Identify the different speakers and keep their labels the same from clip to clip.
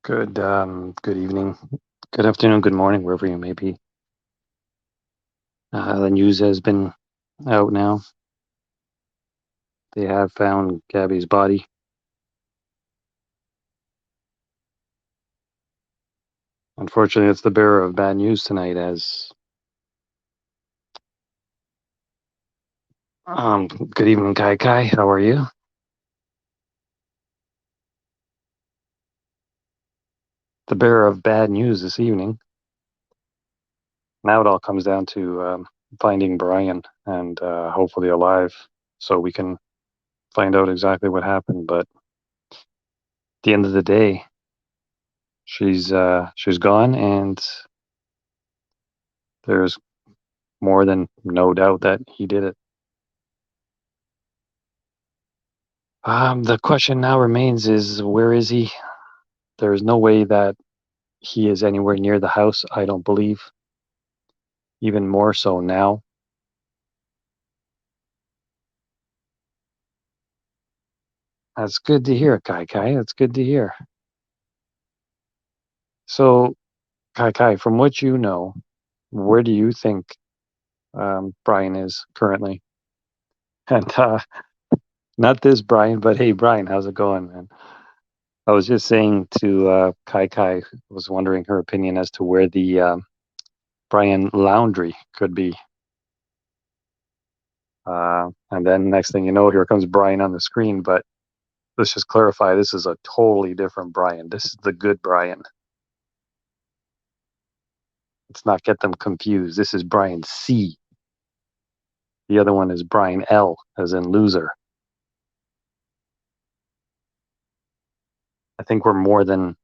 Speaker 1: Good evening, good afternoon, good morning, wherever you may be. The news has been out now. They have found Gabby's body. Unfortunately, it's the bearer of bad news tonight. As good evening, Kai Kai. How are you? The bearer of bad news this evening. Now it all comes down to finding Brian and hopefully alive, so we can find out exactly what happened. But at the end of the day, she's gone, and there's more than no doubt that he did it. The question now remains is where is he? There is no way that he is anywhere near the house, I don't believe. Even more so now. That's good to hear, Kai Kai. That's good to hear. So, Kai Kai, from what you know, where do you think Brian is currently? And not this Brian, but hey, Brian, how's it going, man? I was just saying to Kai Kai, was wondering her opinion as to where the Brian Laundrie could be. And then next thing you know, here comes Brian on the screen. But let's just clarify, this is a totally different Brian. This is the good Brian. Let's not get them confused. This is Brian C. The other one is Brian L, as in loser. I think we're more than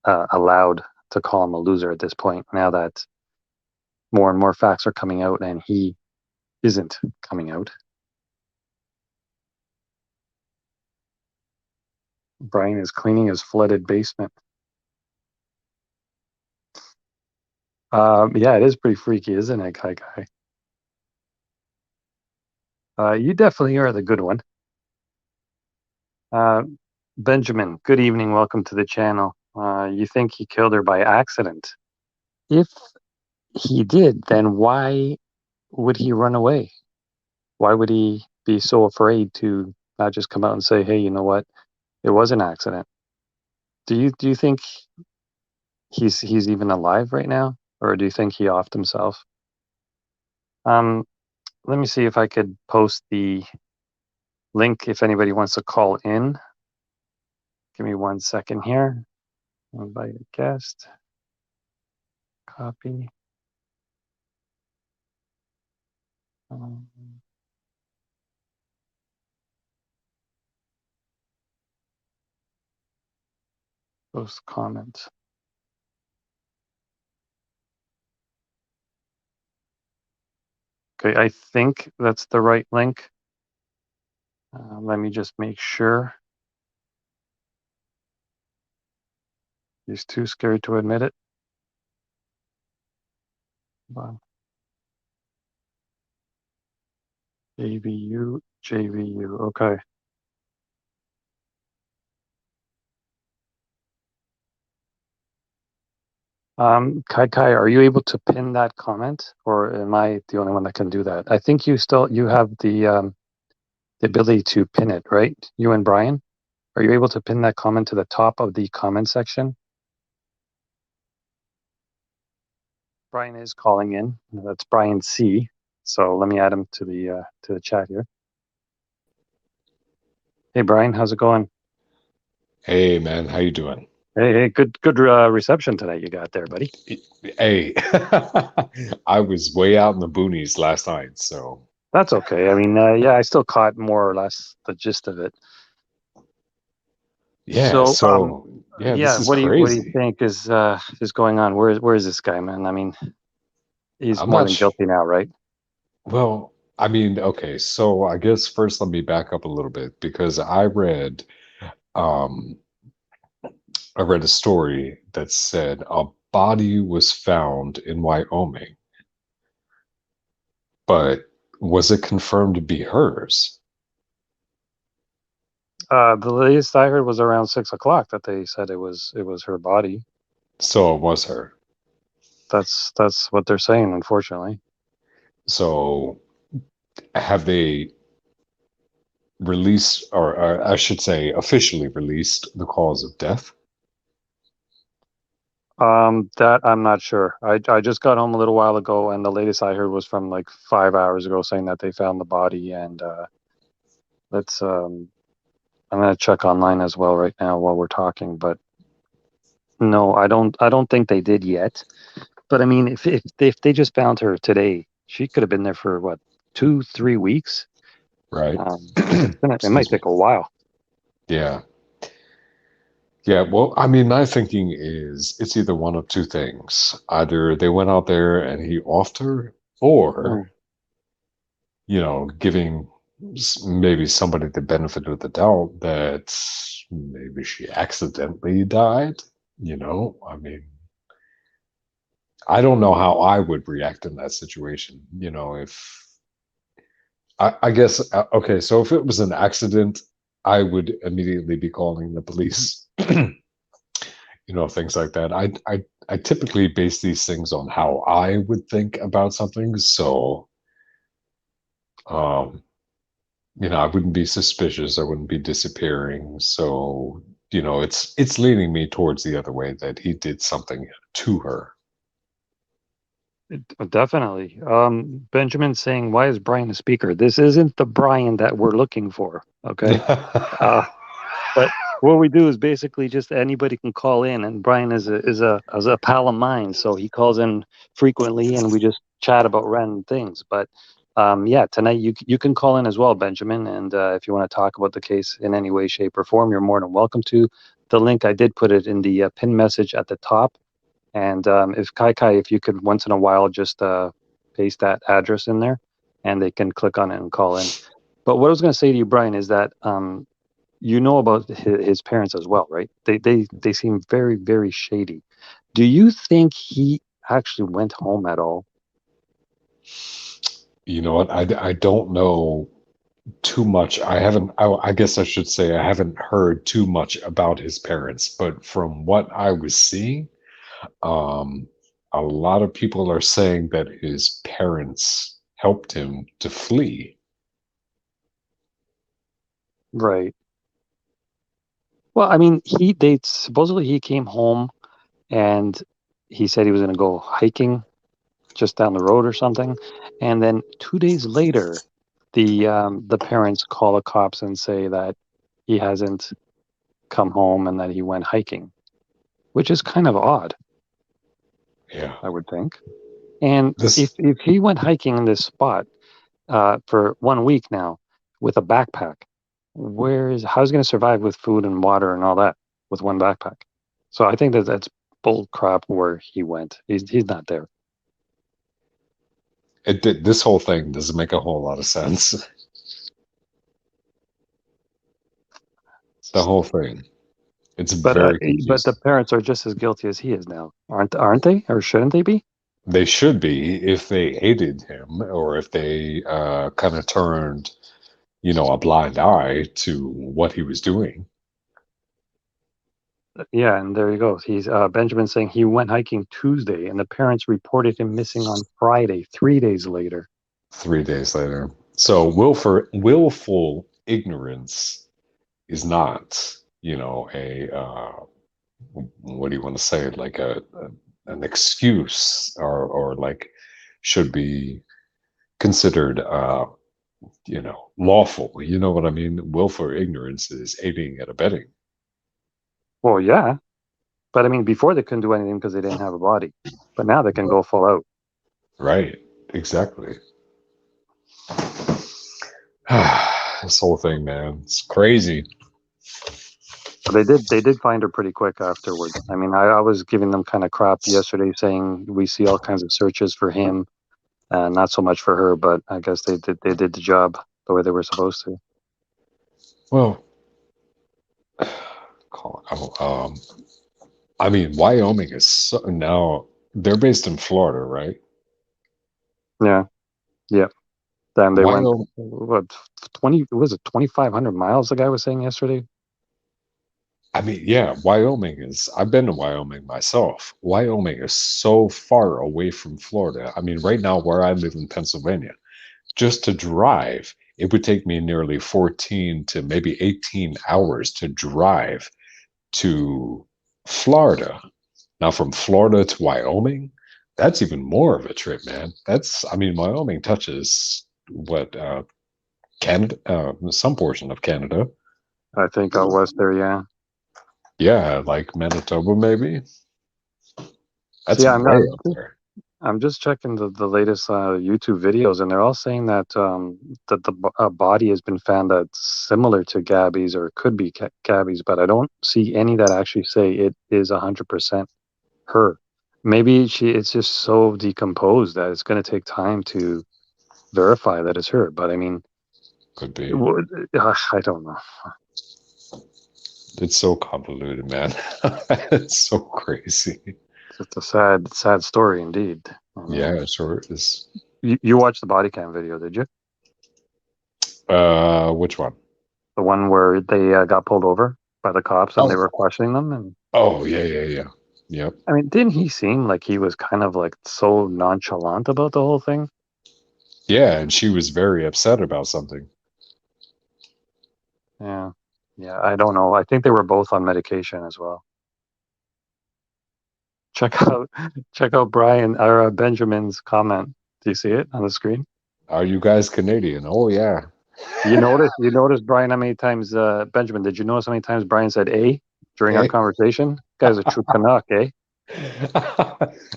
Speaker 1: allowed to call him a loser at this point, now that more and more facts are coming out and he isn't coming out. Brian is cleaning his flooded basement. Yeah, it is pretty freaky, isn't it, Kai Kai? You definitely are the good one. Uh, Benjamin, good evening. Welcome to the channel. You think he killed her by accident? If he did, then why would he run away? Why would he be so afraid to not just come out and say, "Hey, you know what? It was an accident." Do you think he's even alive right now, or do you think he offed himself? Um, Let me see if I could post the link if anybody wants to call in. Give me 1 second here. Invite a guest. Copy. Um, Post comment. Okay, I think that's the right link. Let me just make sure. He's too scared to admit it. Hold on. JVU, JVU. Okay. Kai Kai, are you able to pin that comment, or am I the only one that can do that? I think you have the ability to pin it, right? You and Brian, are you able to pin that comment to the top of the comment section? Brian is calling in. That's Brian C. So let me add him to the chat here. Hey Brian, how's it going?
Speaker 2: Hey man, how you doing?
Speaker 1: Hey, good reception tonight you got there, buddy.
Speaker 2: Hey, I was way out in the boonies last night, so
Speaker 1: That's okay. I mean, yeah, I still caught more or less the gist of it.
Speaker 2: yeah,
Speaker 1: So,
Speaker 2: yeah,
Speaker 1: yeah,
Speaker 2: this is
Speaker 1: what do you
Speaker 2: crazy.
Speaker 1: think is going on? Where is this guy, man? I mean, he's
Speaker 2: I'm
Speaker 1: more
Speaker 2: not
Speaker 1: than
Speaker 2: sh
Speaker 1: guilty now, right?
Speaker 2: Well, I mean, okay, so I guess first let me back up a little bit because um I read a story that said a body was found in Wyoming, but was it confirmed to be hers?
Speaker 1: The latest I heard was around 6 o'clock that they said it was her body.
Speaker 2: So it was her.
Speaker 1: That's what they're saying, unfortunately.
Speaker 2: So have they released, or I should say, officially released the cause of death?
Speaker 1: That I'm not sure. I just got home a little while ago, and the latest I heard was from like 5 hours ago, saying that they found the body. And let's I'm gonna check online as well right now while we're talking. But no, I don't think they did yet. But I mean, if they just found her today, she could have been there for what, 2, 3 weeks.
Speaker 2: Right.
Speaker 1: It might
Speaker 2: Excuse me.
Speaker 1: take a while.
Speaker 2: Yeah. Yeah. Well, I mean, my thinking is it's either one of two things. Either they went out there and he offed her, or,
Speaker 1: Mm.
Speaker 2: giving maybe somebody the benefit of the doubt that maybe she accidentally died. I mean, I don't know how I would react in that situation. If I guess, okay, so if it was an accident, I would immediately be calling the police. Things like that. I typically base these things on how I would think about something. So, um, I wouldn't be suspicious. I wouldn't be disappearing. So, it's leaning me towards the other way that he did something to her.
Speaker 1: Definitely. Benjamin saying, "Why is Brian a speaker? This isn't the Brian that we're looking for." Okay. Uh, but what we do is basically just anybody can call in, and Brian is a pal of mine, so he calls in frequently, and we just chat about random things. But yeah, tonight you can call in as well, Benjamin, and if you want to talk about the case in any way, shape, or form, you're more than welcome to. The link I did put it in the pin message at the top, and if if you could once in a while just paste that address in there, and they can click on it and call in. But what I was going to say to you, Brian, is that you know about his parents as well, right? They seem very, very shady. Do you think he actually went home at all?
Speaker 2: You know what? I don't know too much. I haven't, I guess I should say, I haven't heard too much about his parents, but from what I was seeing, um, a lot of people are saying that his parents helped him to flee.
Speaker 1: Right. Well, I mean, they supposedly he came home and he said he was going to go hiking just down the road or something, and then 2 days later, the parents call the cops and say that he hasn't come home and that he went hiking, which is kind of odd,
Speaker 2: Yeah.
Speaker 1: I would think. And if
Speaker 2: This,
Speaker 1: if he went hiking in this spot for 1 week now with a backpack, how's he going to survive with food and water and all that with one backpack? So I think that that's bull crap where he went. He's not there.
Speaker 2: this whole thing doesn't make a whole lot of sense. The whole thing. It's
Speaker 1: But
Speaker 2: very
Speaker 1: but the
Speaker 2: confusing.
Speaker 1: parents are just as guilty as he is now, aren't they? Or shouldn't they be?
Speaker 2: They should be if they aided him or if they kind of turned, a blind eye to what he was doing.
Speaker 1: Yeah, and there you go. He's Benjamin saying he went hiking Tuesday, and the parents reported him missing on Friday, 3 days later.
Speaker 2: 3 days later. So willful ignorance is not, a what do you want to say, like an excuse or like should be considered lawful. You know what I mean? Willful ignorance is aiding and abetting.
Speaker 1: Well, yeah, but I mean, before they couldn't do anything because they didn't have a body, but now they can go full out.
Speaker 2: Right. Exactly. This whole thing, man, it's crazy.
Speaker 1: But they did find her pretty quick afterward. I mean, I was giving them kind of crap yesterday, saying we see all kinds of searches for him, and not so much for her. But I guess they did the job the way they were supposed to.
Speaker 2: Well, I mean, Wyoming is now they're based in Florida, right?
Speaker 1: Yeah, yeah. Then they went,
Speaker 2: Wyoming.
Speaker 1: what, 20, was it 2,500 miles, the guy was saying yesterday?
Speaker 2: I mean, yeah, Wyoming is, I've been to Wyoming myself. Wyoming is so far away from Florida. I mean, right now where I live in Pennsylvania, just to drive, it would take me nearly 14 to maybe 18 hours to drive to Florida. Now, from Florida to Wyoming, that's even more of a trip, man. That's, I mean, Wyoming touches what, Canada, some portion of Canada.
Speaker 1: I think out west there, yeah.
Speaker 2: Yeah, like Manitoba, maybe.
Speaker 1: See,
Speaker 2: That's way up there.
Speaker 1: I'm just checking the latest YouTube videos, and they're all saying that body has been found that's similar to Gabby's or could be Gabby's, but I don't see any that actually say it is 100% her. Maybe it's just so decomposed that it's going to take time to verify that it's her. But I mean,
Speaker 2: Could be.
Speaker 1: I don't know.
Speaker 2: It's so convoluted, man. It's so crazy.
Speaker 1: It's just a sad story indeed. I
Speaker 2: Yeah,
Speaker 1: mean,
Speaker 2: it sure is.
Speaker 1: you watched the body cam video, did you?
Speaker 2: Which one?
Speaker 1: The one where they got pulled over by the cops and they
Speaker 2: Oh,
Speaker 1: were questioning them. And
Speaker 2: oh, yeah, yeah, yeah. Yep.
Speaker 1: I mean, didn't he seem like he was kind of like so nonchalant about the whole thing?
Speaker 2: Yeah, and she was very upset about something.
Speaker 1: Yeah. Yeah, I don't know. I think they were both on medication as well. Check out check out Brian or Benjamin's comment. Do you see it on the screen?
Speaker 2: Are you guys Canadian? Oh, yeah.
Speaker 1: You notice Brian how many times Benjamin, did you notice how many times Brian said A during our
Speaker 2: Hey.
Speaker 1: conversation? Guy's a true Canuck, eh?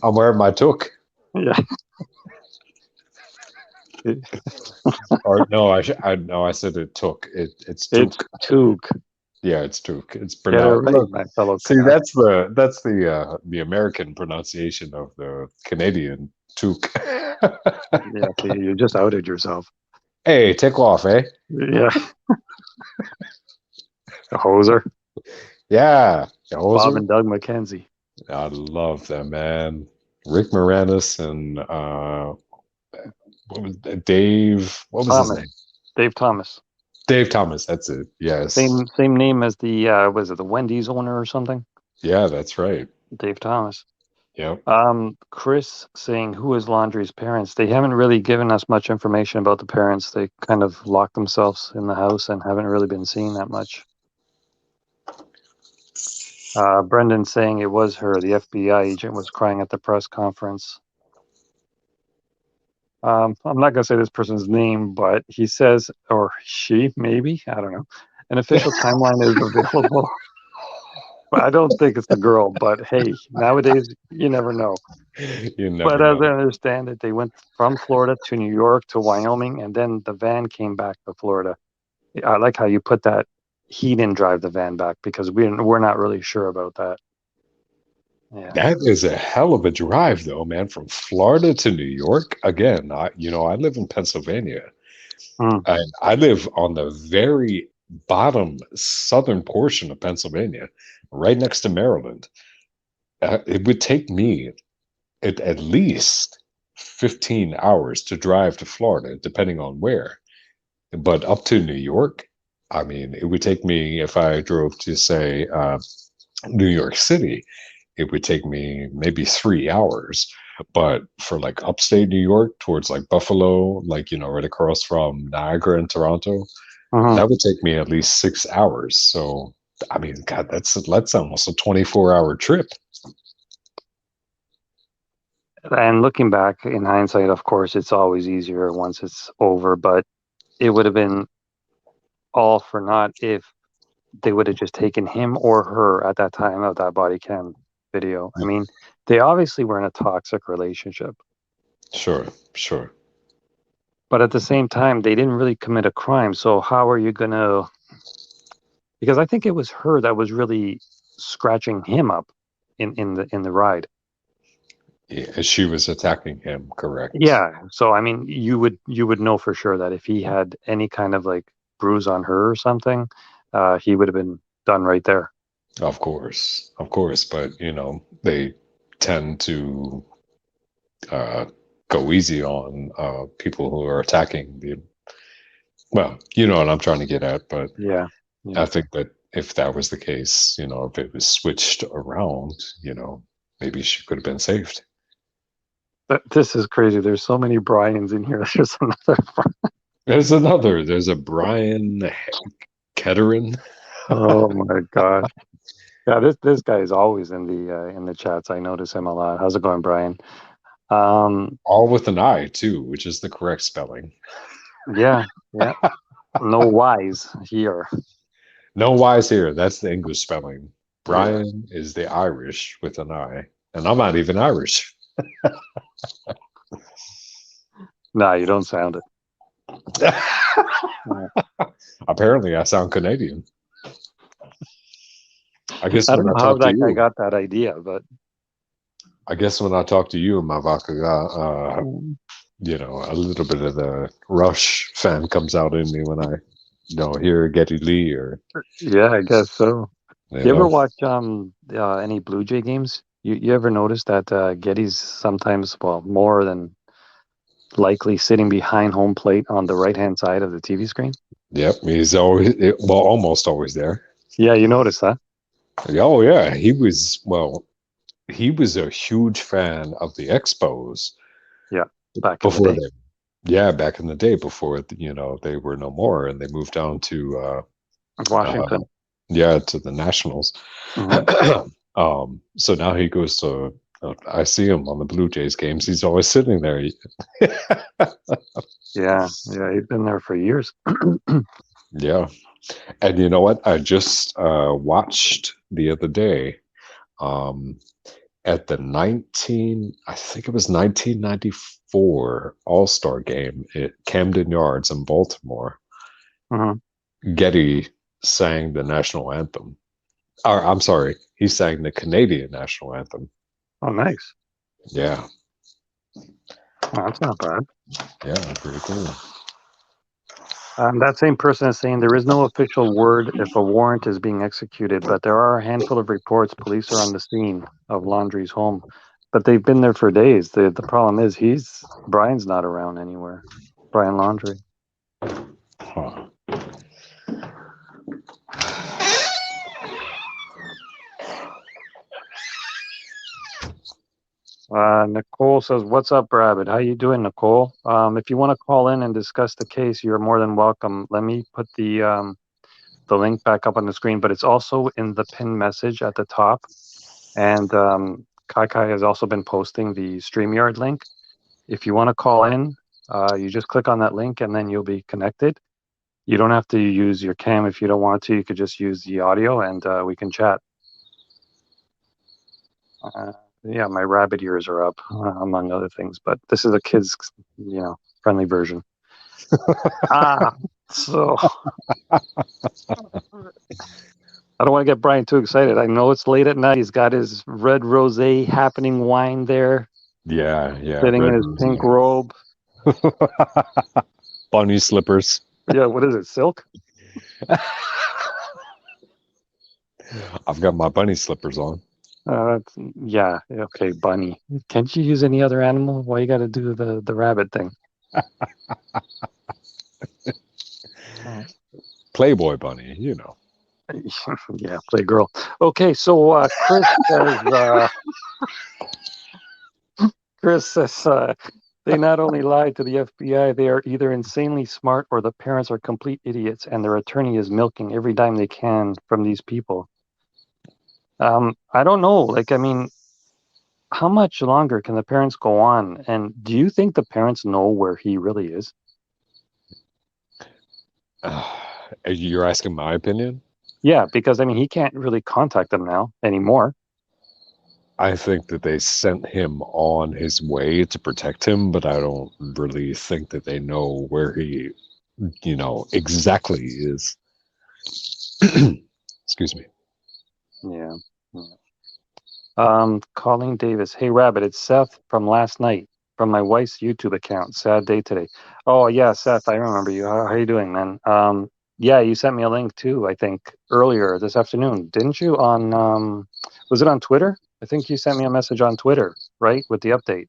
Speaker 2: I'm wearing my toque.
Speaker 1: Yeah.
Speaker 2: Or no, I said it took. It's
Speaker 1: It's
Speaker 2: toque.
Speaker 1: Took.
Speaker 2: Yeah, it's toque. It's
Speaker 1: Get it
Speaker 2: pronounced.
Speaker 1: right,
Speaker 2: Look,
Speaker 1: my fellow
Speaker 2: see,
Speaker 1: Canuck.
Speaker 2: that's the American pronunciation of the Canadian toque.
Speaker 1: Yeah, see, you just outed yourself.
Speaker 2: Hey, take off, eh?
Speaker 1: Yeah. The hoser.
Speaker 2: Yeah,
Speaker 1: Bob
Speaker 2: hoser.
Speaker 1: and Doug McKenzie.
Speaker 2: I love them, man. Rick Moranis and what was Dave? What was his
Speaker 1: Thomas.
Speaker 2: name?
Speaker 1: Dave Thomas.
Speaker 2: Dave Thomas. That's it. Yes.
Speaker 1: Same name as the was it the Wendy's owner or something?
Speaker 2: Yeah, that's right.
Speaker 1: Dave Thomas.
Speaker 2: Yep.
Speaker 1: Chris saying who is Laundrie's parents? They haven't really given us much information about the parents. They kind of locked themselves in the house and haven't really been seen that much. Brendan saying it was her. The FBI agent was crying at the press conference. I'm not going to say this person's name, but he says, or she, maybe, I don't know. An official timeline is available. But I don't think it's the girl, but hey, nowadays, you never know.
Speaker 2: You never
Speaker 1: But as I
Speaker 2: know.
Speaker 1: understand it, they went from Florida to New York to Wyoming, and then the van came back to Florida. I like how you put that. He didn't drive the van back because we're not really sure about that. Yeah.
Speaker 2: That is a hell of a drive, though, man. From Florida to New York. Again, I live in Pennsylvania,
Speaker 1: Mm.
Speaker 2: and I live on the very bottom southern portion of Pennsylvania, right next to Maryland. It would take me at least 15 hours to drive to Florida, depending on where. But up to New York, I mean, it would take me, if I drove to, say, New York City, it would take me maybe 3 hours. But for like upstate New York towards like Buffalo, like, right across from Niagara and Toronto,
Speaker 1: Hmm.
Speaker 2: that would take me at least 6 hours. So, I mean, God, that's almost a 24-hour trip.
Speaker 1: And looking back in hindsight, of course, it's always easier once it's over, but it would have been all for naught if they would have just taken him or her at that time of that body cam video. I mean, they obviously were in a toxic relationship,
Speaker 2: Sure, sure.
Speaker 1: but at the same time, they didn't really commit a crime. So how are you gonna? Because I think it was her that was really scratching him up in the ride.
Speaker 2: Yeah, she was attacking him, correct.
Speaker 1: Yeah. So I mean, you would know for sure that if he had any kind of like bruise on her or something, he would have been done right there.
Speaker 2: Of course, but they tend to uh, go easy on people who are attacking the. Well, you know what I'm trying to get at, but
Speaker 1: Yeah, yeah.
Speaker 2: I think that if that was the case, if it was switched around, maybe she could have been saved.
Speaker 1: But this is crazy. There's so many Brian's in here. There's another.
Speaker 2: There's a Brian Kettering.
Speaker 1: Oh my gosh. Yeah, this guy is always in the chats. I notice him a lot. How's it going, Brian? Um,
Speaker 2: All with an I, too, which is the correct spelling.
Speaker 1: yeah, yeah. No Y's here.
Speaker 2: No Y's here. That's the English spelling.
Speaker 1: Yeah.
Speaker 2: Brian is the Irish with an I. And I'm not even Irish.
Speaker 1: Nah, you don't sound it.
Speaker 2: Apparently, I sound Canadian. I guess
Speaker 1: I don't
Speaker 2: when I
Speaker 1: know how
Speaker 2: talk to
Speaker 1: that guy
Speaker 2: you,
Speaker 1: got that idea, but
Speaker 2: I guess when I talk to you, Mavaka,
Speaker 1: mm,
Speaker 2: a little bit of the Rush fan comes out in me when I, hear Getty Lee or,
Speaker 1: yeah, I guess so.
Speaker 2: you
Speaker 1: You ever
Speaker 2: know,
Speaker 1: watch any Blue Jay games? You ever notice that Getty's sometimes, well, more than likely sitting behind home plate on the right hand side of the TV screen?
Speaker 2: yep, he's always, almost always there.
Speaker 1: Yeah, you notice that?
Speaker 2: Oh, yeah, he was a huge fan of the Expos
Speaker 1: Yeah, back in the
Speaker 2: before
Speaker 1: day.
Speaker 2: they, yeah, back in the day before, they were no more and they moved down to,
Speaker 1: Washington.
Speaker 2: yeah, to the Nationals.
Speaker 1: Hmm.
Speaker 2: So now he goes to. I see him on the Blue Jays games. He's always sitting there.
Speaker 1: Yeah, yeah, he's been there for years.
Speaker 2: Yeah, and you know what? I just watched the other day um, at the I think it was 1994 All Star game at Camden Yards in Baltimore.
Speaker 1: Hmm.
Speaker 2: Getty sang the national anthem. Or I'm sorry, he sang the Canadian national anthem.
Speaker 1: Oh, nice.
Speaker 2: Yeah,
Speaker 1: Oh, that's not bad.
Speaker 2: yeah, pretty cool.
Speaker 1: That same person is saying there is no official word if a warrant is being executed, but there are a handful of reports police are on the scene of Laundrie's home. But they've been there for days. The problem is Brian's not around anywhere. Brian Laundrie.
Speaker 2: Huh.
Speaker 1: Nicole says, "What's up, Rabbit? How you doing, Nicole? If you want to call in and discuss the case, you're more than welcome. Let me put the link back up on the screen, but it's also in the pinned message at the top. And Kai Kai has also been posting the StreamYard link. If you want to call in, you just click on that link and then you'll be connected. You don't have to use your cam if you don't want to. You could just use the audio and we can chat. Yeah, my rabbit ears are up, among other things, but this is a kid's, friendly version. So I don't want to get Brian too excited. I know it's late at night. He's got his red rosé happening wine there,
Speaker 2: Yeah, yeah,
Speaker 1: sitting in
Speaker 2: red
Speaker 1: his pink
Speaker 2: rosé.
Speaker 1: robe.
Speaker 2: Bunny slippers.
Speaker 1: Yeah, what is it, silk?
Speaker 2: I've got my bunny slippers on.
Speaker 1: Yeah, okay, bunny. Can't you use any other animal? Why you got to do the rabbit thing? Oh.
Speaker 2: Playboy bunny, you know.
Speaker 1: Yeah, play girl. Okay, so Chris says they not only lied to the FBI, they are either insanely smart or the parents are complete idiots, and their attorney is milking every dime they can from these people. I don't know. Like, I mean, how much longer can the parents go on? And do you think the parents know where he really is?
Speaker 2: You're asking my opinion?
Speaker 1: Yeah, because I mean, he can't really contact them now anymore.
Speaker 2: I think that they sent him on his way to protect him, but I don't really think that they know where he, exactly is. Excuse me.
Speaker 1: Yeah. Colleen Davis. Hey, Rabbit, it's Seth from last night from my wife's YouTube account. Sad day today. Oh, yeah, Seth, I remember you. How you doing, man? Yeah, you sent me a link too, I think, earlier this afternoon, didn't you? Was it on Twitter? I think you sent me a message on Twitter, right, with the update.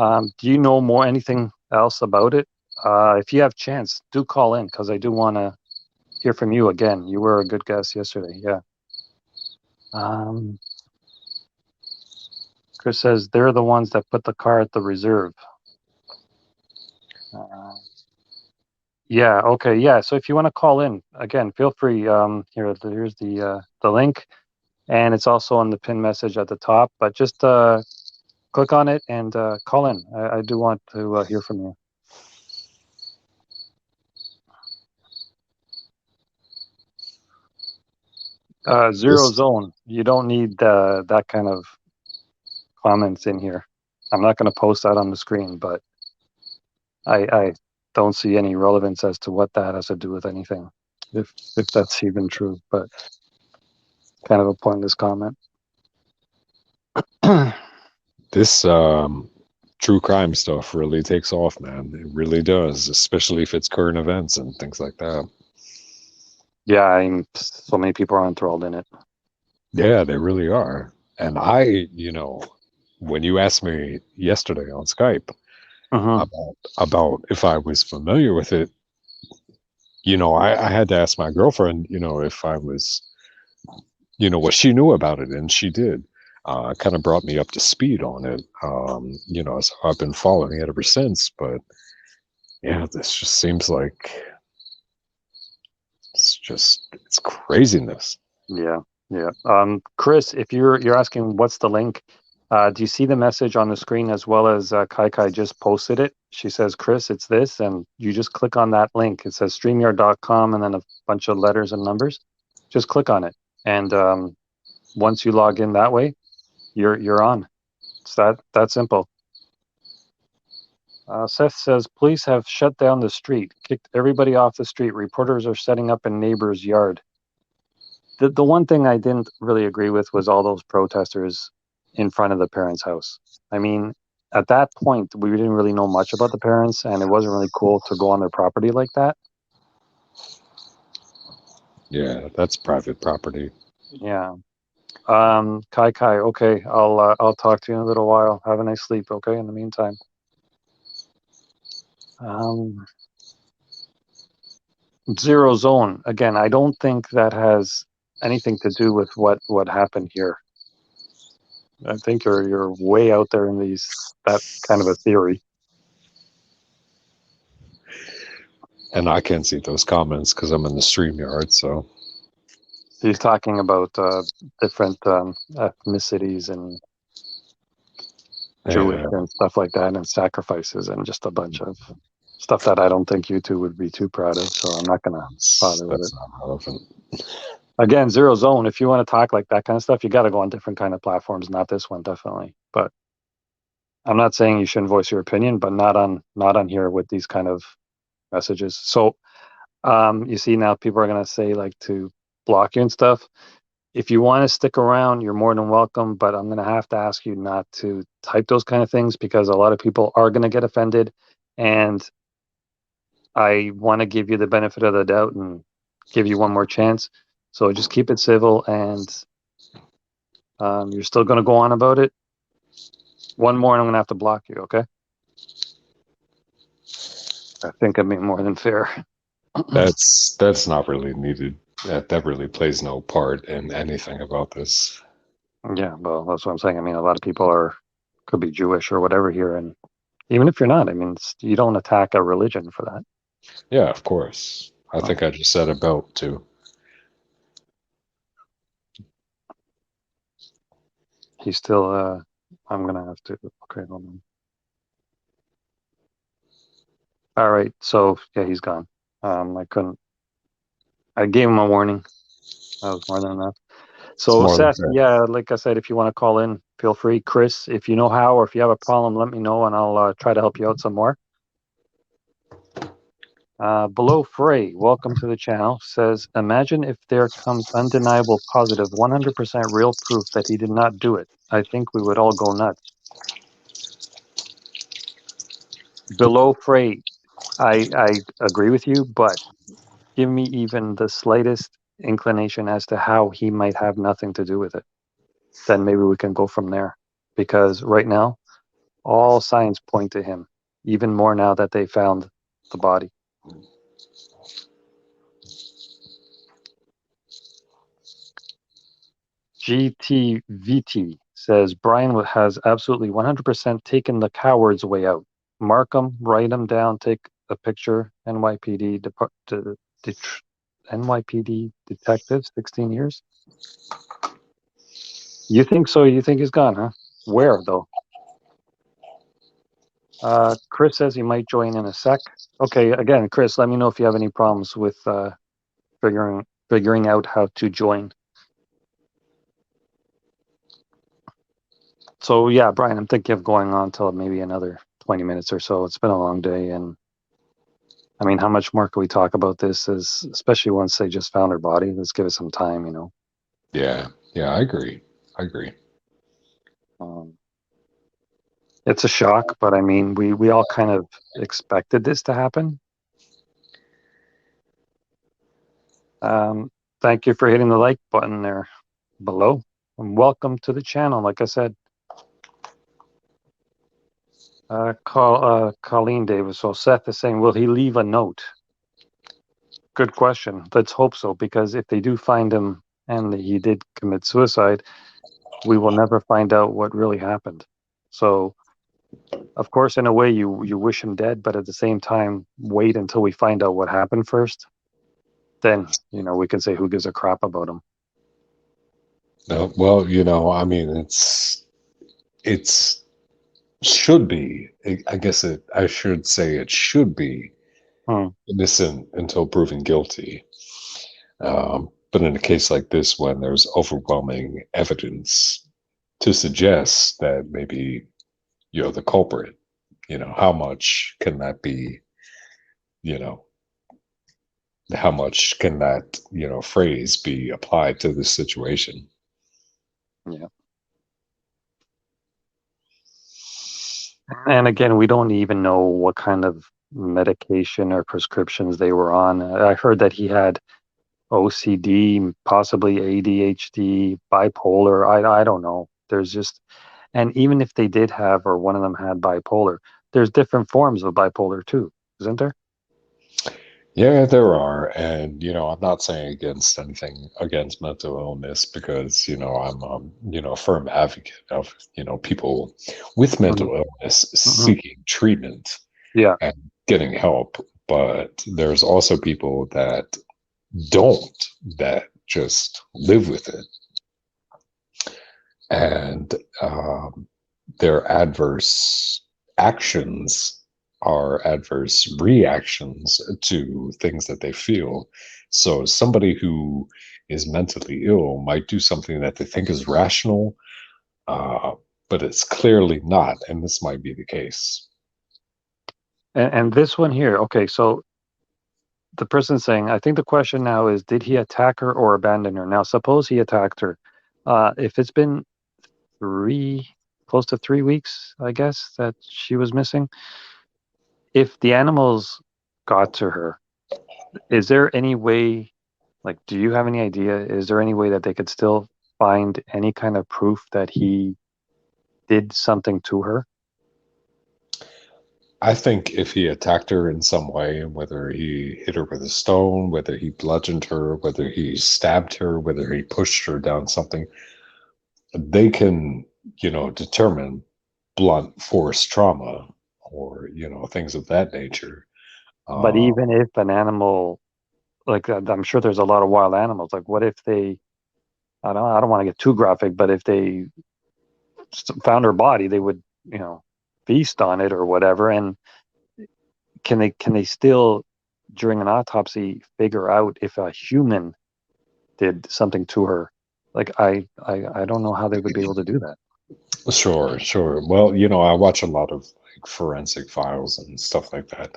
Speaker 1: Do you know anything else about it? If you have chance, do call in because I do want to hear from you again. You were a good guest yesterday. Yeah. Chris says they're the ones that put the car at the reserve. Yeah. Okay. Yeah. So if you want to call in again, feel free. Here's the link, and it's also on the pin message at the top. But just click on it and call in. I do want to hear from you. Zero
Speaker 2: This
Speaker 1: zone. You don't need that kind of comments in here. I'm not going to post that on the screen, but I don't see any relevance as to what that has to do with anything, if that's even true. But kind of a pointless comment.
Speaker 2: this true crime stuff really takes off, man. It really does, especially if it's current events and things like that.
Speaker 1: Yeah, so many people are enthralled in it.
Speaker 2: Yeah, they really are. And I, when you asked me yesterday on Skype
Speaker 1: Mm-hmm.
Speaker 2: about if I was familiar with it, I had to ask my girlfriend, if I was, what she knew about it, and she did. Kind of brought me up to speed on it. So I've been following it ever since. But yeah, this just seems like it's craziness.
Speaker 1: Yeah, yeah. Chris, if you're asking what's the link, do you see the message on the screen as well as Kai just posted it? She says, Chris, it's this, and you just click on that link. It says streamyard.com and then a bunch of letters and numbers. Just click on it, and once you log in that way, you're on. It's that simple. Seth says police have shut down the street, kicked everybody off the street. Reporters are setting up in neighbor's yard. The one thing I didn't really agree with was all those protesters in front of the parents' house. I mean, at that point, we didn't really know much about the parents, and it wasn't really cool to go on their property like that.
Speaker 2: Yeah, that's private property.
Speaker 1: Yeah. Kai, okay, I'll talk to you in a little while. Have a nice sleep, okay? In the meantime. Zero zone. Again, I don't think that has anything to do with what happened here. I think you're way out there in that kind of a theory.
Speaker 2: And I can't see those comments because I'm in the StreamYard. So
Speaker 1: He's talking about different ethnicities and Jewish
Speaker 2: yeah,
Speaker 1: and stuff like that, and sacrifices, and just a bunch of stuff that I don't think you two would be too proud of. So I'm not gonna bother with it.
Speaker 2: that's not relevant.
Speaker 1: Again, zero zone. If you want to talk like that kind of stuff, you got to go on different kind of platforms. Not this one, definitely. But I'm not saying you shouldn't voice your opinion, but not on here with these kind of messages. So you see now people are gonna say like to block you and stuff. If you want to stick around, you're more than welcome, but I'm going to have to ask you not to type those kind of things because a lot of people are going to get offended. And I want to give you the benefit of the doubt and give you one more chance. So just keep it civil, and you're still going to go on about it. One more, and I'm going to have to block you, okay? I think I'm being more than fair.
Speaker 2: That's not really needed. That really plays no part in anything about this.
Speaker 1: Yeah, well, that's what I'm saying. I mean, a lot of people could be Jewish or whatever here, and even if you're not, I mean, you don't attack a religion for that.
Speaker 2: Yeah, of course. I think I just said about too.
Speaker 1: He's still, I'm going to have to, okay, hold on. All right, so yeah, he's gone. I gave him a warning. That was more than enough.
Speaker 2: It's
Speaker 1: So
Speaker 2: more than
Speaker 1: Seth,
Speaker 2: fair.
Speaker 1: yeah, like I said, if you want to call in, feel free. Chris, if you know how or if you have a problem, let me know and I'll try to help you out some more. Below Frey, welcome to the channel, says, imagine if there comes undeniable, positive, 100% real proof that he did not do it. I think we would all go nuts. Below Frey, I agree with you, but give me even the slightest inclination as to how he might have nothing to do with it. Then maybe we can go from there. Because right now, All signs point to him, even more now that they found the body. GTVT says Brian has absolutely 100% taken the coward's way out. Mark them, write them down, take a picture. NYPD detective, 16 years. You think so? You think he's gone, huh? Where though? Chris says he might join in a sec. Okay, again, Chris, let me know if you have any problems with figuring out how to join. So yeah, Brian, I'm thinking of going on till maybe another 20 minutes or so. It's been a long day, and I mean, how much more can we talk about this? Especially once they just found her body. Let's give it some time, you know.
Speaker 2: Yeah, yeah, I agree. I agree.
Speaker 1: Um, it's a shock, but I mean, we all kind of expected this to happen. Thank you for hitting the like button there below, and welcome to the channel. Like I said, Colleen Davis. So Seth is saying, will he leave a note? Good question. Let's hope so, because if they do find him and he did commit suicide, we will never find out what really happened. So, of course, in a way, you wish him dead, but at the same time, wait until we find out what happened first. Then, we can say who gives a crap about him.
Speaker 2: No, well, I mean, it's should be. I guess I should say it should be
Speaker 1: Hmm.
Speaker 2: innocent until proven guilty. But in a case like this, when there's overwhelming evidence to suggest that maybe you're the culprit, how much can that be? You know, how much can that phrase be applied to this situation?
Speaker 1: Yeah. And again, we don't even know what kind of medication or prescriptions they were on. I heard that he had OCD, possibly ADHD, bipolar. I don't know. There's just, and even if they did have, or one of them had bipolar, there's different forms of bipolar too, isn't there?
Speaker 2: Yeah, there are. And, I'm not saying against anything against mental illness because, I'm, a firm advocate of, people with
Speaker 1: Hmm.
Speaker 2: mental illness
Speaker 1: Hmm.
Speaker 2: seeking treatment
Speaker 1: Yeah.
Speaker 2: and getting help. But there's also people that don't, that just live with it. And their adverse actions are adverse reactions to things that they feel. So somebody who is mentally ill might do something that they think is rational, uh, but it's clearly not, and this might be the case.
Speaker 1: And this one here, okay, so the person saying, I think the question now is, did he attack her or abandon her? Now, suppose he attacked her. If it's been close to 3 weeks, I guess, that she was missing, if the animals got to her, is there any way, like, do you have any idea? Is there any way that they could still find any kind of proof that he did something to her?
Speaker 2: I think if he attacked her in some way, whether he hit her with a stone, whether he bludgeoned her, whether he stabbed her, whether he pushed her down something, they can, determine blunt force trauma or, things of that nature.
Speaker 1: But
Speaker 2: Uh,
Speaker 1: even if an animal, like, I'm sure there's a lot of wild animals. Like, what if they, I don't want to get too graphic, but if they found her body, they would, feast on it or whatever. And can they still, during an autopsy, figure out if a human did something to her? Like, I don't know how they would be able to do that.
Speaker 2: sure, sure. Well, I watch a lot of like forensic files and stuff like that.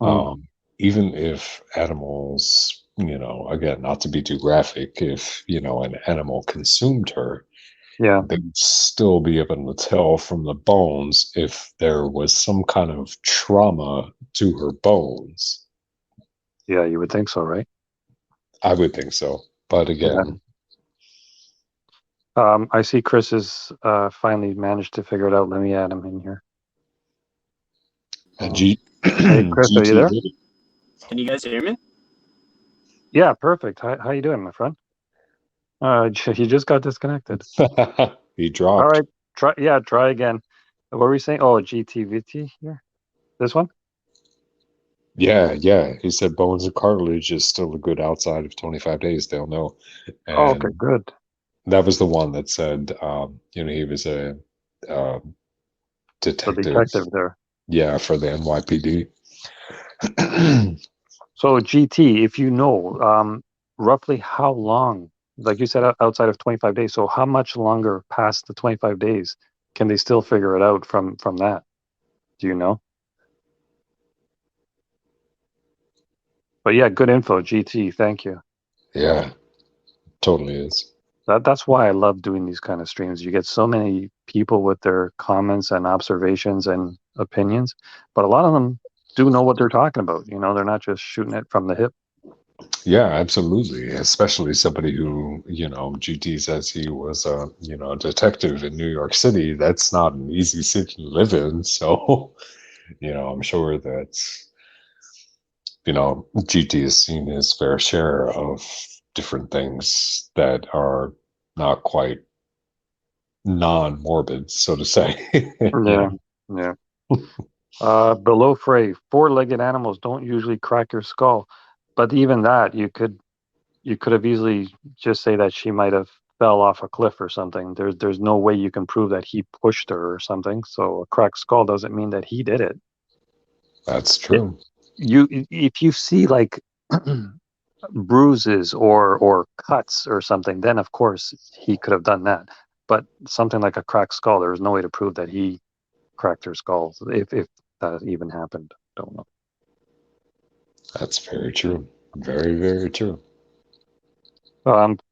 Speaker 1: Mm,
Speaker 2: Even if animals, again, not to be too graphic, if, an animal consumed her,
Speaker 1: yeah,
Speaker 2: they'd still be able to tell from the bones if there was some kind of trauma to her bones.
Speaker 1: yeah, you would think so, right?
Speaker 2: I would think so. But
Speaker 1: Yeah.
Speaker 2: again,
Speaker 1: I see Chris has finally managed to figure it out. Let me add him in here.
Speaker 2: And
Speaker 1: Oh. Hey, Chris, are you
Speaker 2: GT
Speaker 1: there?
Speaker 2: did
Speaker 3: Can you guys hear me?
Speaker 1: Yeah, perfect. How you doing, my friend? You just got disconnected.
Speaker 2: it. He
Speaker 1: All
Speaker 2: dropped.
Speaker 1: right, try again. What were we saying? Oh, GTVT here. This one?
Speaker 2: Yeah, yeah. He said bones and cartilage is still a good outside of 25 days. They'll know.
Speaker 1: Oh, okay,
Speaker 2: And
Speaker 1: good.
Speaker 2: that was the one that said, he was a
Speaker 1: The
Speaker 2: detective,
Speaker 1: detective there.
Speaker 2: yeah, for the NYPD.
Speaker 1: So GT, if you know, roughly how long, like you said, outside of 25 days. So how much longer past the 25 days can they still figure it out from that? Do you know? But yeah, good info, GT. Thank you.
Speaker 2: Yeah, totally is.
Speaker 1: That's why I love doing these kind of streams. You get so many people with their comments and observations and opinions, but a lot of them do know what they're talking about. They're not just shooting it from the hip.
Speaker 2: Yeah, absolutely. Especially somebody who, GT says he was a, detective in New York City. That's not an easy city to live in. So, I'm sure that, GT has seen his fair share of different things that are not quite non-morbid, so to say.
Speaker 1: Yeah, yeah. Below Frey, four-legged animals don't usually crack your skull, but even that, you could have easily just say that she might have fell off a cliff or something. There's no way you can prove that he pushed her or something. So a cracked skull doesn't mean that he did it.
Speaker 2: That's
Speaker 1: It
Speaker 2: true.
Speaker 1: if you see like bruises or cuts or something, then of course he could have done that. But something like a cracked skull, there was no way to prove that he cracked her skull if that even happened. Don't know.
Speaker 2: That's very true. Very, very true.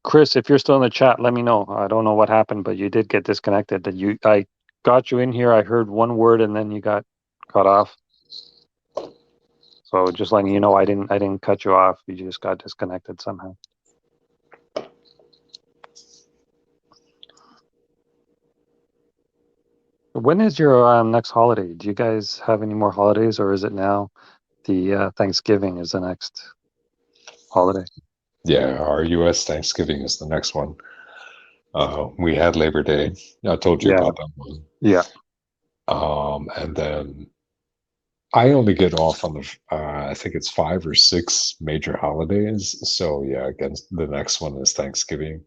Speaker 1: Chris, if you're still in the chat, let me know. I don't know what happened, but you did get disconnected. I got you in here. I heard one word and then you got cut off. So just letting you know, I didn't cut you off. You just got disconnected somehow. When is your next holiday? Do you guys have any more holidays, or is it now the Thanksgiving is the next holiday?
Speaker 2: Yeah, our US Thanksgiving is the next one. We had Labor Day. I told you
Speaker 1: Yeah,
Speaker 2: about that one.
Speaker 1: yeah.
Speaker 2: And then I only get off on I think it's 5 or 6 major holidays. So yeah, again, the next one is Thanksgiving,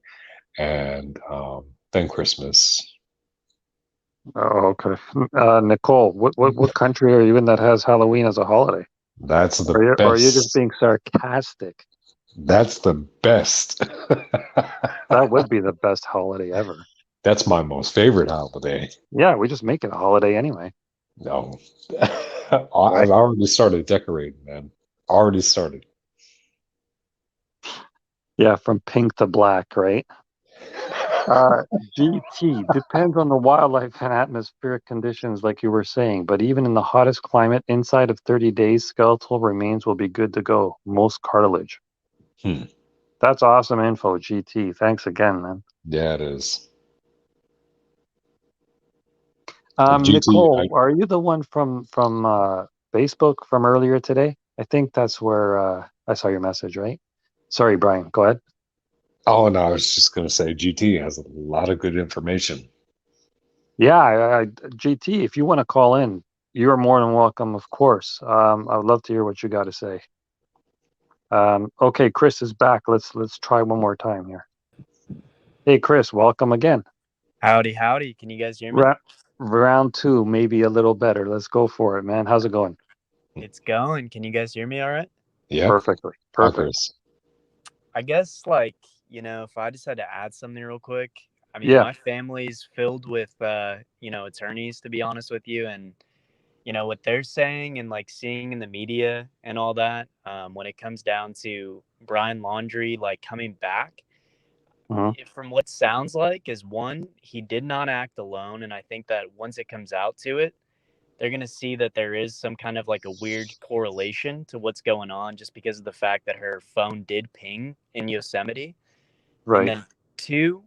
Speaker 2: and then Christmas.
Speaker 1: Oh, okay. Nicole, what country are you in that has Halloween as a holiday?
Speaker 2: That's the
Speaker 1: Or are you just
Speaker 2: best.
Speaker 1: being sarcastic?
Speaker 2: That's the best.
Speaker 1: That would be the best holiday ever.
Speaker 2: That's my most favorite holiday.
Speaker 1: Yeah, we just make it a holiday anyway,
Speaker 2: No,
Speaker 1: right?
Speaker 2: I've already started decorating, man. Already started.
Speaker 1: Yeah, from pink to black, right? Uh, GT depends on the wildlife and atmospheric conditions, like you were saying. But even in the hottest climate, inside of 30 days, skeletal remains will be good to go. Most cartilage.
Speaker 2: Hmm.
Speaker 1: That's awesome info, GT. Thanks again, man.
Speaker 2: Yeah, it is. GT,
Speaker 1: Nicole, are you the one from Facebook from earlier today? I think that's where I saw your message, right? Sorry, Brian. Go ahead.
Speaker 2: oh no, I was just gonna say GT has a lot of good information.
Speaker 1: Yeah, GT, if you want to call in, you're more than welcome, of course. I would love to hear what you got to say. Okay, Chris is back. Let's try one more time here. Hey, Chris, welcome again.
Speaker 3: Howdy, howdy. Can you guys hear me?
Speaker 1: Ra- Round two, maybe a little better. Let's go for it, man. How's it going?
Speaker 3: It's going. Can you guys hear me all right?
Speaker 2: Yeah,
Speaker 1: Perfectly.
Speaker 2: hi
Speaker 1: Perfect.
Speaker 2: Chris.
Speaker 3: I guess, if I just had to add something real quick, I mean,
Speaker 1: Yeah.
Speaker 3: my family's filled with, attorneys, to be honest with you. And, what they're saying and seeing in the media and all that, when it comes down to Brian Laundrie, coming back,
Speaker 1: Mhm.
Speaker 3: from what sounds like, is one, he did not act alone. And I think that once it comes out to it, they're going to see that there is some kind of a weird correlation to what's going on just because of the fact that her phone did ping in Yosemite. And
Speaker 1: Right.
Speaker 3: then two,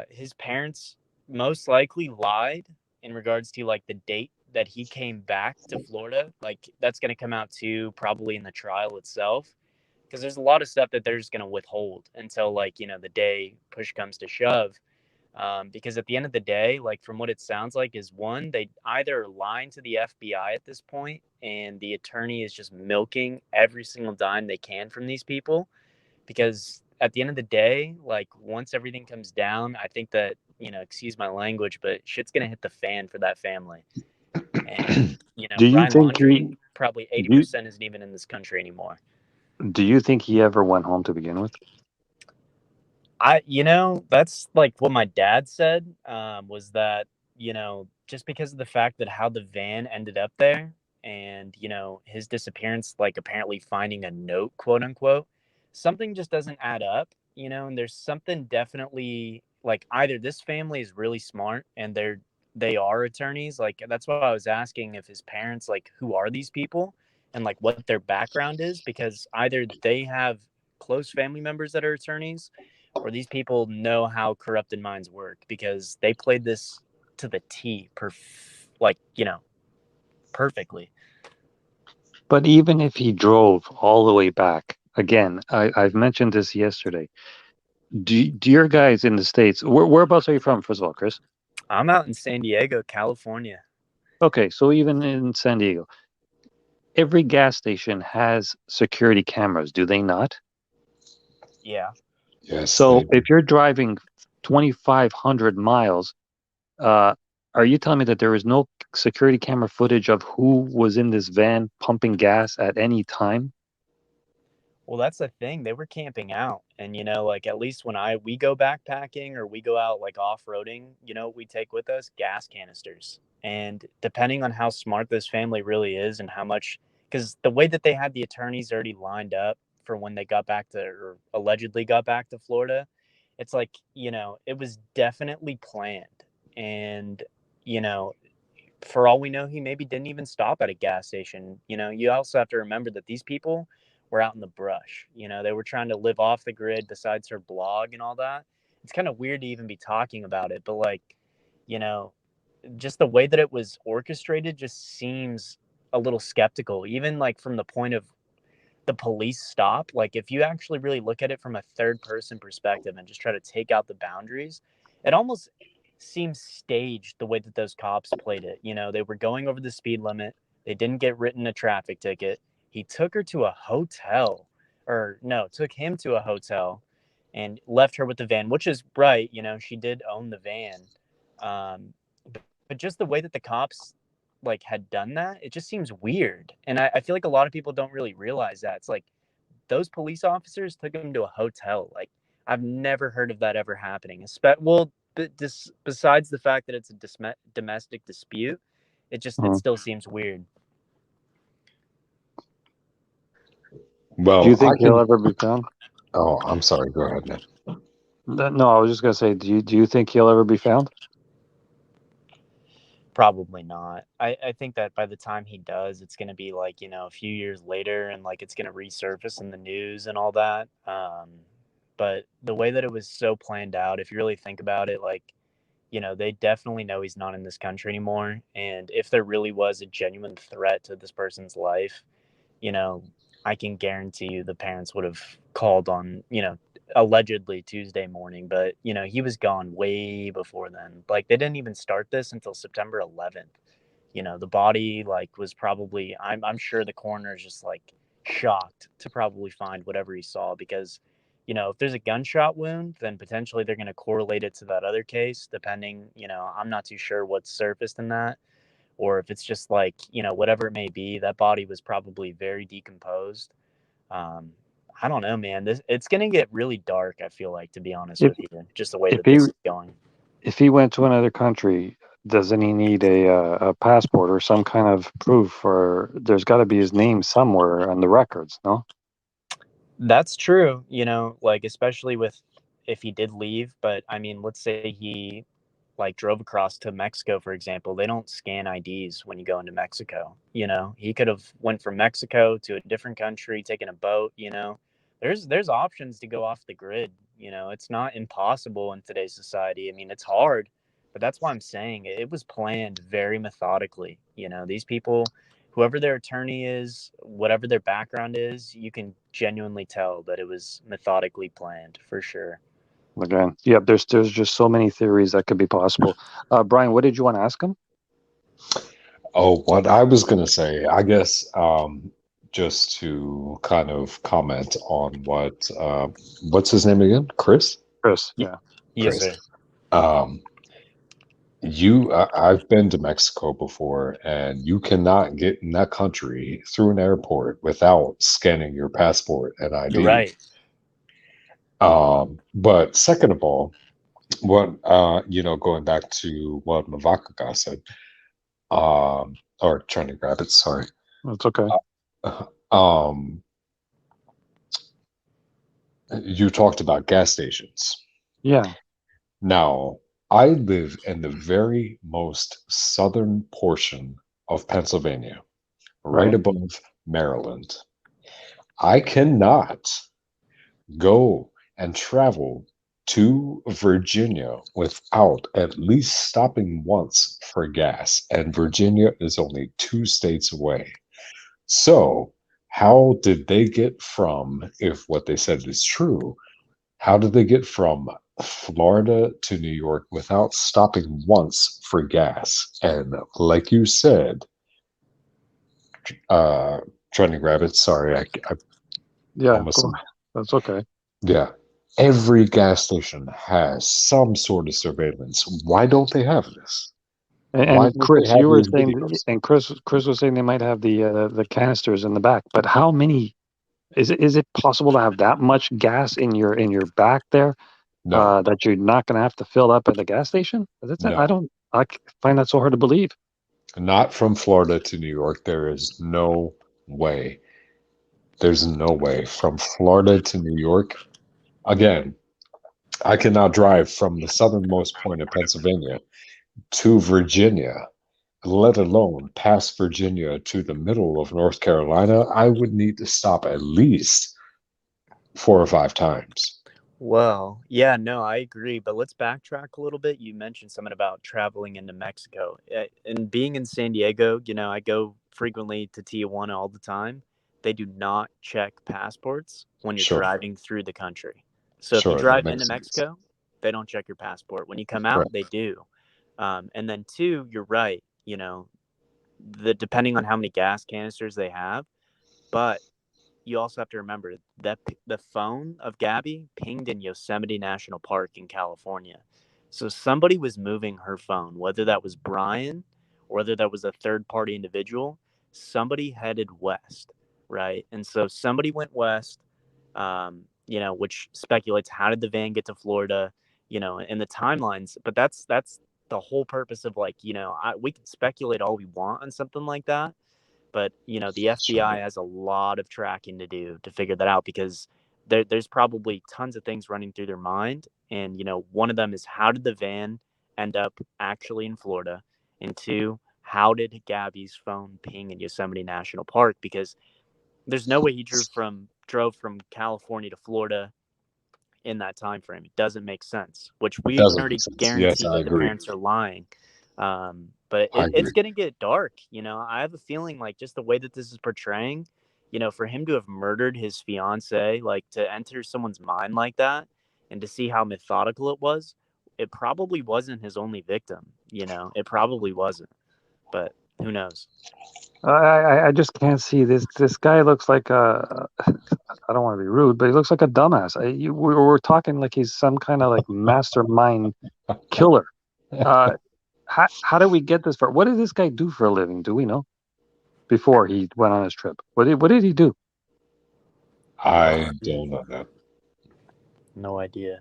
Speaker 3: his parents most likely lied in regards to the date that he came back to Florida, like that's going to come out too, probably in the trial itself, because there's a lot of stuff that they're just going to withhold until, like, the day push comes to shove. Because at the end of the day, like from what it sounds like, is one, they either lying to the FBI at this point, and the attorney is just milking every single dime they can from these people. Because at the end of the day, like once everything comes down, I think that, excuse my language, but shit's gonna hit the fan for that family. And
Speaker 1: Do you
Speaker 3: Brian
Speaker 1: think
Speaker 3: Laundrie,
Speaker 1: he
Speaker 3: probably eighty
Speaker 1: do
Speaker 3: percent isn't even in this country anymore.
Speaker 1: do you think he ever went home to begin with?
Speaker 3: That's like what my dad said, was that, just because of the fact that how the van ended up there, and, his disappearance, like apparently finding a note, quote unquote, something just doesn't add up, and there's something definitely like either this family is really smart and they are attorneys. Like that's why I was asking if his parents, like, who are these people and like what their background is, because either they have close family members that are attorneys, or these people know how corrupted minds work, because they played this to the T, like, perfectly.
Speaker 1: But even if he drove all the way back, again, I've mentioned this yesterday. Do your guys in the States, whereabouts are you from, first of all, Chris?
Speaker 3: I'm out in San Diego, California.
Speaker 1: Okay, so even in San Diego, every gas station has security cameras, do they not?
Speaker 3: Yeah.
Speaker 2: Yes, they
Speaker 1: So
Speaker 2: do.
Speaker 1: if you're driving 2,500 miles, uh, are you telling me that there is no security camera footage of who was in this van pumping gas at any time?
Speaker 3: Well, that's the thing. They were camping out. And, like at least when we go backpacking or we go out like off roading, we take with us gas canisters. And depending on how smart this family really is and how much, because the way that they had the attorneys already lined up for when they got back to, or allegedly got back to Florida, it's like, it was definitely planned. And, you know, for all we know, he maybe didn't even stop at a gas station. You also have to remember that these people were out in the brush. They were trying to live off the grid besides her blog and all that. It's kind of weird to even be talking about it, but like, you know, just the way that it was orchestrated just seems a little skeptical, even like from the point of the police stop. Like if you actually really look at it from a third person perspective and just try to take out the boundaries, it almost seems staged the way that those cops played it. They were going over the speed limit, they didn't get written a traffic ticket, he took her to a hotel, or no, took him to a hotel and left her with the van, which is right. She did own the van. But just the way that the cops like had done that, it just seems weird. And I feel like a lot of people don't really realize that. It's like those police officers took him to a hotel. Like I've never heard of that ever happening. Well, besides the fact that it's a domestic dispute, it
Speaker 1: Mhm.
Speaker 3: still seems weird.
Speaker 1: Do you
Speaker 2: Well, I
Speaker 1: think he'll
Speaker 2: can.
Speaker 1: ever be found?
Speaker 2: Oh, I'm sorry. Go ahead, Ned.
Speaker 1: No, I was just gonna say, do you think he'll ever be found?
Speaker 3: Probably not. I think that by the time he does, it's going to be like, a few years later, and like it's going to resurface in the news and all that. But the way that it was so planned out, if you really think about it, like, they definitely know he's not in this country anymore. And if there really was a genuine threat to this person's life, you know, I can guarantee you the parents would have called on, allegedly Tuesday morning, but he was gone way before then. Like they didn't even start this until September 11th. The body like was probably, I'm sure the coroner is just like shocked to probably find whatever he saw, because if there's a gunshot wound, then potentially they're going to correlate it to that other case, depending, I'm not too sure what's surfaced in that, or if it's just like, whatever it may be, that body was probably very decomposed. um, I don't know, man. It's gonna get really dark, I feel like, to be honest
Speaker 1: If
Speaker 3: with you, just the way
Speaker 1: if
Speaker 3: that
Speaker 1: he
Speaker 3: this is going.
Speaker 1: if he went to another country, doesn't he need a passport or some kind of proof? Or there's got to be his name somewhere on the records, no?
Speaker 3: That's true, like especially with if he did leave, but I mean, let's say he like drove across to Mexico, for example. They don't scan IDs when you go into Mexico. He could have went from Mexico to a different country, taken a boat. There's options to go off the grid. It's not impossible in today's society. I mean, it's hard, But that's why I'm saying it was planned very methodically. You know, these people, whoever their attorney is, whatever their background is, you can genuinely tell that it was methodically planned for sure.
Speaker 1: Again, yeah, there's just so many theories that could be possible. Brian, what did you want to ask him?
Speaker 2: Oh, what I was going to say, I guess, just to kind of comment on what's his name again? Chris?
Speaker 1: Chris, yeah.
Speaker 3: Yes,
Speaker 2: Chris.
Speaker 3: sir.
Speaker 2: Um, I've been to Mexico before, and you cannot get in that country through an airport without scanning your passport and
Speaker 3: You're
Speaker 2: ID.
Speaker 3: right.
Speaker 2: But second of all, what going back to what Mavakaka said, or trying to grab it, sorry.
Speaker 1: That's okay.
Speaker 2: Um, you talked about gas stations.
Speaker 1: Yeah.
Speaker 2: Now, I live in the very most southern portion of Pennsylvania, right
Speaker 1: Right.
Speaker 2: above Maryland. I cannot go and travel to Virginia without at least stopping once for gas, and Virginia is only 2 states away. So, how did they get from, if what they said is true, how did they get from Florida to New York without stopping once for gas? And like you said, uh, trying to grab it. Sorry, I
Speaker 1: Yeah.
Speaker 2: almost,
Speaker 1: Cool. That's okay.
Speaker 2: yeah. Every gas station has some sort of surveillance. Why don't they have this? Why
Speaker 1: And
Speaker 2: don't they
Speaker 1: Chris,
Speaker 2: have
Speaker 1: you were
Speaker 2: these
Speaker 1: saying,
Speaker 2: videos?
Speaker 1: and Chris was saying they might have the canisters in the back, but how many? Is it possible to have that much gas in your back there
Speaker 2: No,
Speaker 1: that you're not going to have to fill up at the gas station?
Speaker 2: no,
Speaker 1: Find that so hard to believe.
Speaker 2: not from Florida to New York. There is no way. There's no way from Florida to New York. Again, I cannot drive from the southernmost point of Pennsylvania to Virginia, let alone past Virginia to the middle of North Carolina. I would need to stop at least 4 or 5 times.
Speaker 3: Well, yeah, no, I agree. But let's backtrack a little bit. You mentioned something about traveling into Mexico. And being in San Diego, you know, I go frequently to Tijuana all the time. They do not check passports when you're
Speaker 2: Sure,
Speaker 3: driving through the country. So if you
Speaker 2: sure, that
Speaker 3: drive into
Speaker 2: makes sense.
Speaker 3: Mexico, they don't check your passport. When you come out, they
Speaker 2: Correct.
Speaker 3: do. And then two, you're right. You know, depending on how many gas canisters they have, but you also have to remember that the phone of Gabby pinged in Yosemite National Park in California. So somebody was moving her phone, whether that was Brian or whether that was a third party individual, somebody headed west, right? And so somebody went west, you know, which speculates how did the van get to Florida, you know, and the timelines. But that's the whole purpose of like, you know, we can speculate all we want on something like that, but you know the FBI
Speaker 2: Sure.
Speaker 3: has a lot of tracking to do to figure that out because there's probably tons of things running through their mind, and you know one of them is how did the van end up actually in Florida, and two, how did Gabby's phone ping in Yosemite National Park, because there's no way he drove from California to Florida in that time frame. It doesn't make sense, which we can
Speaker 2: Doesn't make
Speaker 3: already
Speaker 2: sense. Yes,
Speaker 3: guarantee
Speaker 2: I
Speaker 3: that the
Speaker 2: agree.
Speaker 3: parents are lying. But
Speaker 2: I
Speaker 3: it's
Speaker 2: agree.
Speaker 3: going to get dark. You know, I have a feeling like just the way that this is portraying, you know, for him to have murdered his fiance, like to enter someone's mind like that and to see how methodical it was, it probably wasn't his only victim. You know, it probably wasn't, but who knows?
Speaker 1: I just can't see this guy looks like a I don't want to be rude, but he looks like a dumbass. We're talking like he's some kind of like mastermind killer. Uh, how did we get this far? What did this guy do for a living? Do we know? Before he went on his trip, what did he do?
Speaker 3: No
Speaker 2: I
Speaker 3: idea.
Speaker 2: don't know that.
Speaker 3: No idea.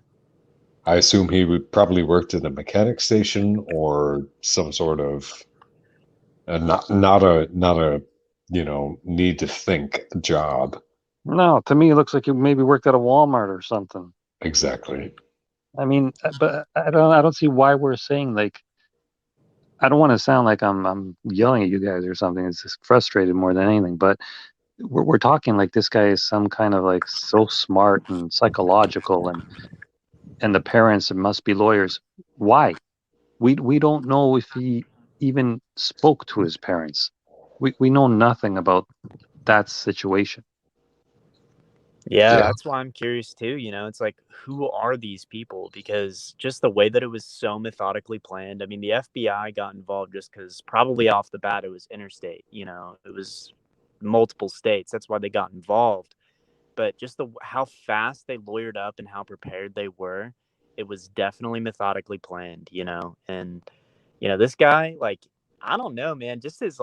Speaker 2: I assume he would probably worked at a mechanic station or some sort of not a need to think job.
Speaker 1: No, to me, it looks like he maybe worked at a Walmart or something.
Speaker 2: Exactly.
Speaker 1: I mean, but I don't see why we're saying like I don't want to sound like I'm yelling at you guys or something. It's just frustrated more than anything. But we're talking like this guy is some kind of like so smart and psychological, and the parents must be lawyers. Why? We don't know if he even spoke to his parents. We know nothing about that situation.
Speaker 3: Yeah,
Speaker 2: Yeah.
Speaker 3: that's why I'm curious too. It's like, who are these people? Because just the way that it was so methodically planned. I mean, the FBI got involved just because probably off the bat it was interstate. It was multiple states. That's why they got involved. But just how fast they lawyered up and how prepared they were, it was definitely methodically planned. And this guy, like, I don't know, man, just his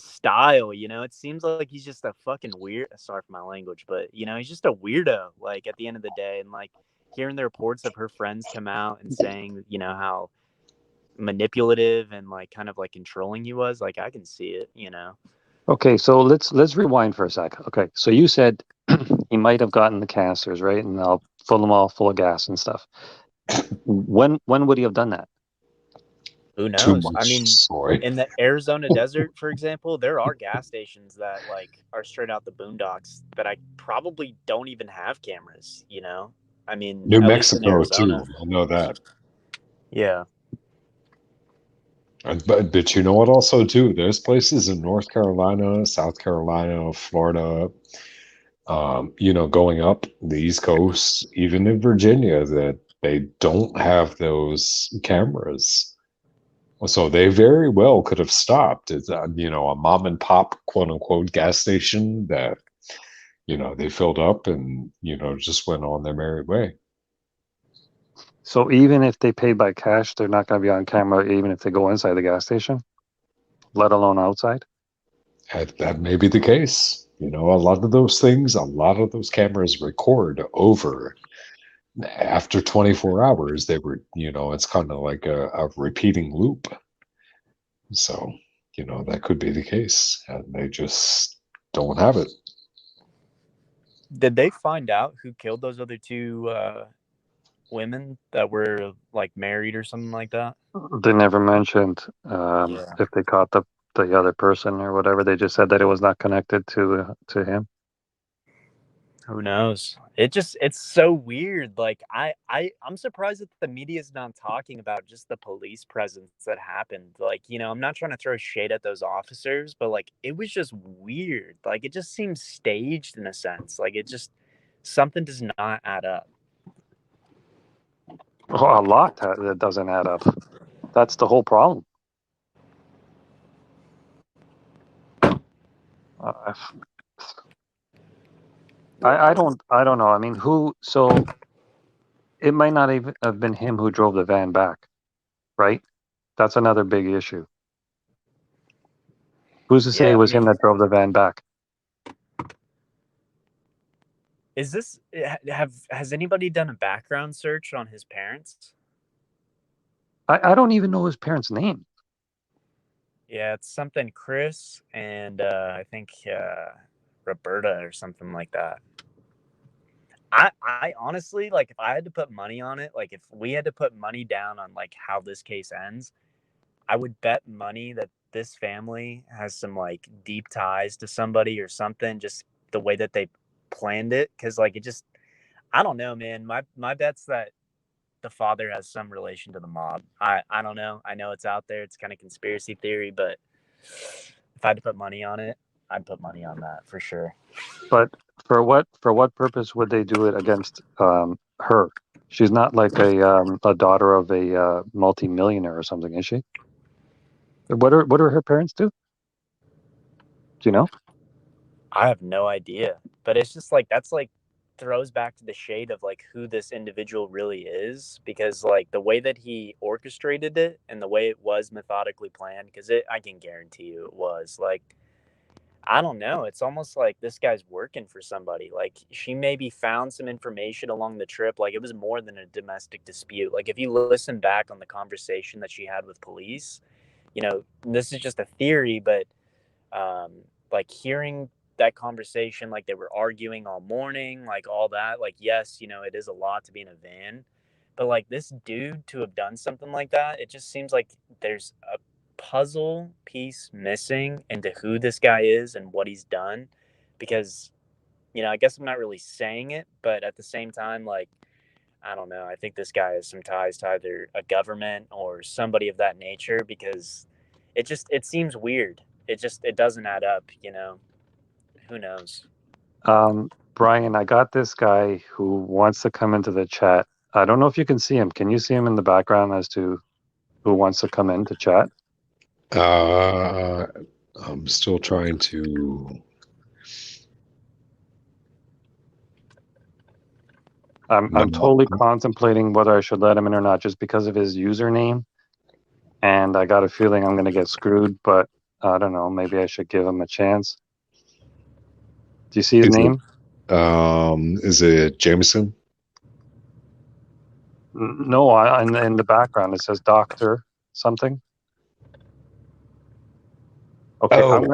Speaker 3: style, it seems like he's just a fucking weird, sorry for my language, but he's just a weirdo, like, at the end of the day. And like hearing the reports of her friends come out and saying, how manipulative and like kind of like controlling he was, like, I can see it.
Speaker 1: Okay, so let's rewind for a sec. Okay, so you said he might have gotten the canisters, right? And I'll fill them all full of gas and stuff. When would he have done that?
Speaker 3: Who
Speaker 2: Too
Speaker 3: knows? I
Speaker 2: much
Speaker 3: mean,
Speaker 2: soy.
Speaker 3: in the Arizona desert, for example, there are gas stations that like are straight out the boondocks that I probably don't even have cameras. I mean,
Speaker 2: New
Speaker 3: at least in
Speaker 2: Mexico
Speaker 3: Arizona.
Speaker 2: too. I know that.
Speaker 3: Yeah.
Speaker 2: But you know what? Also too, there's places in North Carolina, South Carolina, Florida, going up the East Coast, even in Virginia, that they don't have those cameras. So they very well could have stopped. It's a mom and pop quote unquote gas station that they filled up and just went on their merry way.
Speaker 1: So even if they paid by cash, they're not going to be on camera, even if they go inside the gas station, let alone outside.
Speaker 2: That may be the case. A lot of those things, a lot of those cameras record over after 24 hours. They were, it's kind of like a repeating loop. So, that could be the case. And they just don't have it.
Speaker 3: Did they find out who killed those other two women that were like married or something like that?
Speaker 1: They never mentioned
Speaker 3: Yeah.
Speaker 1: if they caught the other person or whatever. They just said that it was not connected to him.
Speaker 3: Who knows? It's so weird. Like, I'm surprised that the media is not talking about just the police presence that happened. Like, I'm not trying to throw shade at those officers, but like, it was just weird. Like, it just seems staged in a sense. Like, it just, something does not add up.
Speaker 1: Oh, a lot that doesn't add up. That's the whole problem. Uh, I don't know. I mean, who? So it might not even have been him who drove the van back, right? That's another big issue. Who's to say it
Speaker 3: Yeah, I
Speaker 1: was him
Speaker 3: mean,
Speaker 1: that drove the van back?
Speaker 3: is this has anybody done a background search on his parents?
Speaker 1: I don't even know his parents' name.
Speaker 3: Yeah, it's something Chris and I think Roberta or something like that. I honestly, like, if I had to put money on it, like if we had to put money down on like how this case ends, I would bet money that this family has some like deep ties to somebody or something, just the way that they planned it. Cause like it just, I don't know, man. My bet's that the father has some relation to the mob. I don't know. I know it's out there. It's kind of conspiracy theory, but if I had to put money on it, I'd put money on that for sure.
Speaker 1: But for what purpose would they do it against her? She's not like a daughter of a multi-millionaire or something, is she? What do her parents do? Do you know?
Speaker 3: I have no idea, but it's just like that's like throws back to the shade of like who this individual really is, because like the way that he orchestrated it and the way it was methodically planned, because it I can guarantee you it was like, I don't know, it's almost like this guy's working for somebody. Like, she maybe found some information along the trip, like it was more than a domestic dispute. Like, if you listen back on the conversation that she had with police, this is just a theory, but um, like hearing that conversation, like they were arguing all morning, like all that, like, yes, it is a lot to be in a van, but like this dude to have done something like that, it just seems like there's a puzzle piece missing into who this guy is and what he's done. Because I guess I'm not really saying it, but at the same time, like, I don't know. I think this guy has some ties to either a government or somebody of that nature, because it seems weird. It doesn't add up, you know. Who knows?
Speaker 1: Brian, I got this guy who wants to come into the chat. I don't know if you can see him. Can you see him in the background as to who wants to come in to chat?
Speaker 2: I'm still trying to.
Speaker 1: I'm totally contemplating whether I should let him in or not, just because of his username. And I got a feeling I'm going to get screwed, but I don't know. Maybe I should give him a chance. Do you see his name?
Speaker 2: Is it Jameson?
Speaker 1: No, in the background it says Doctor something. Okay.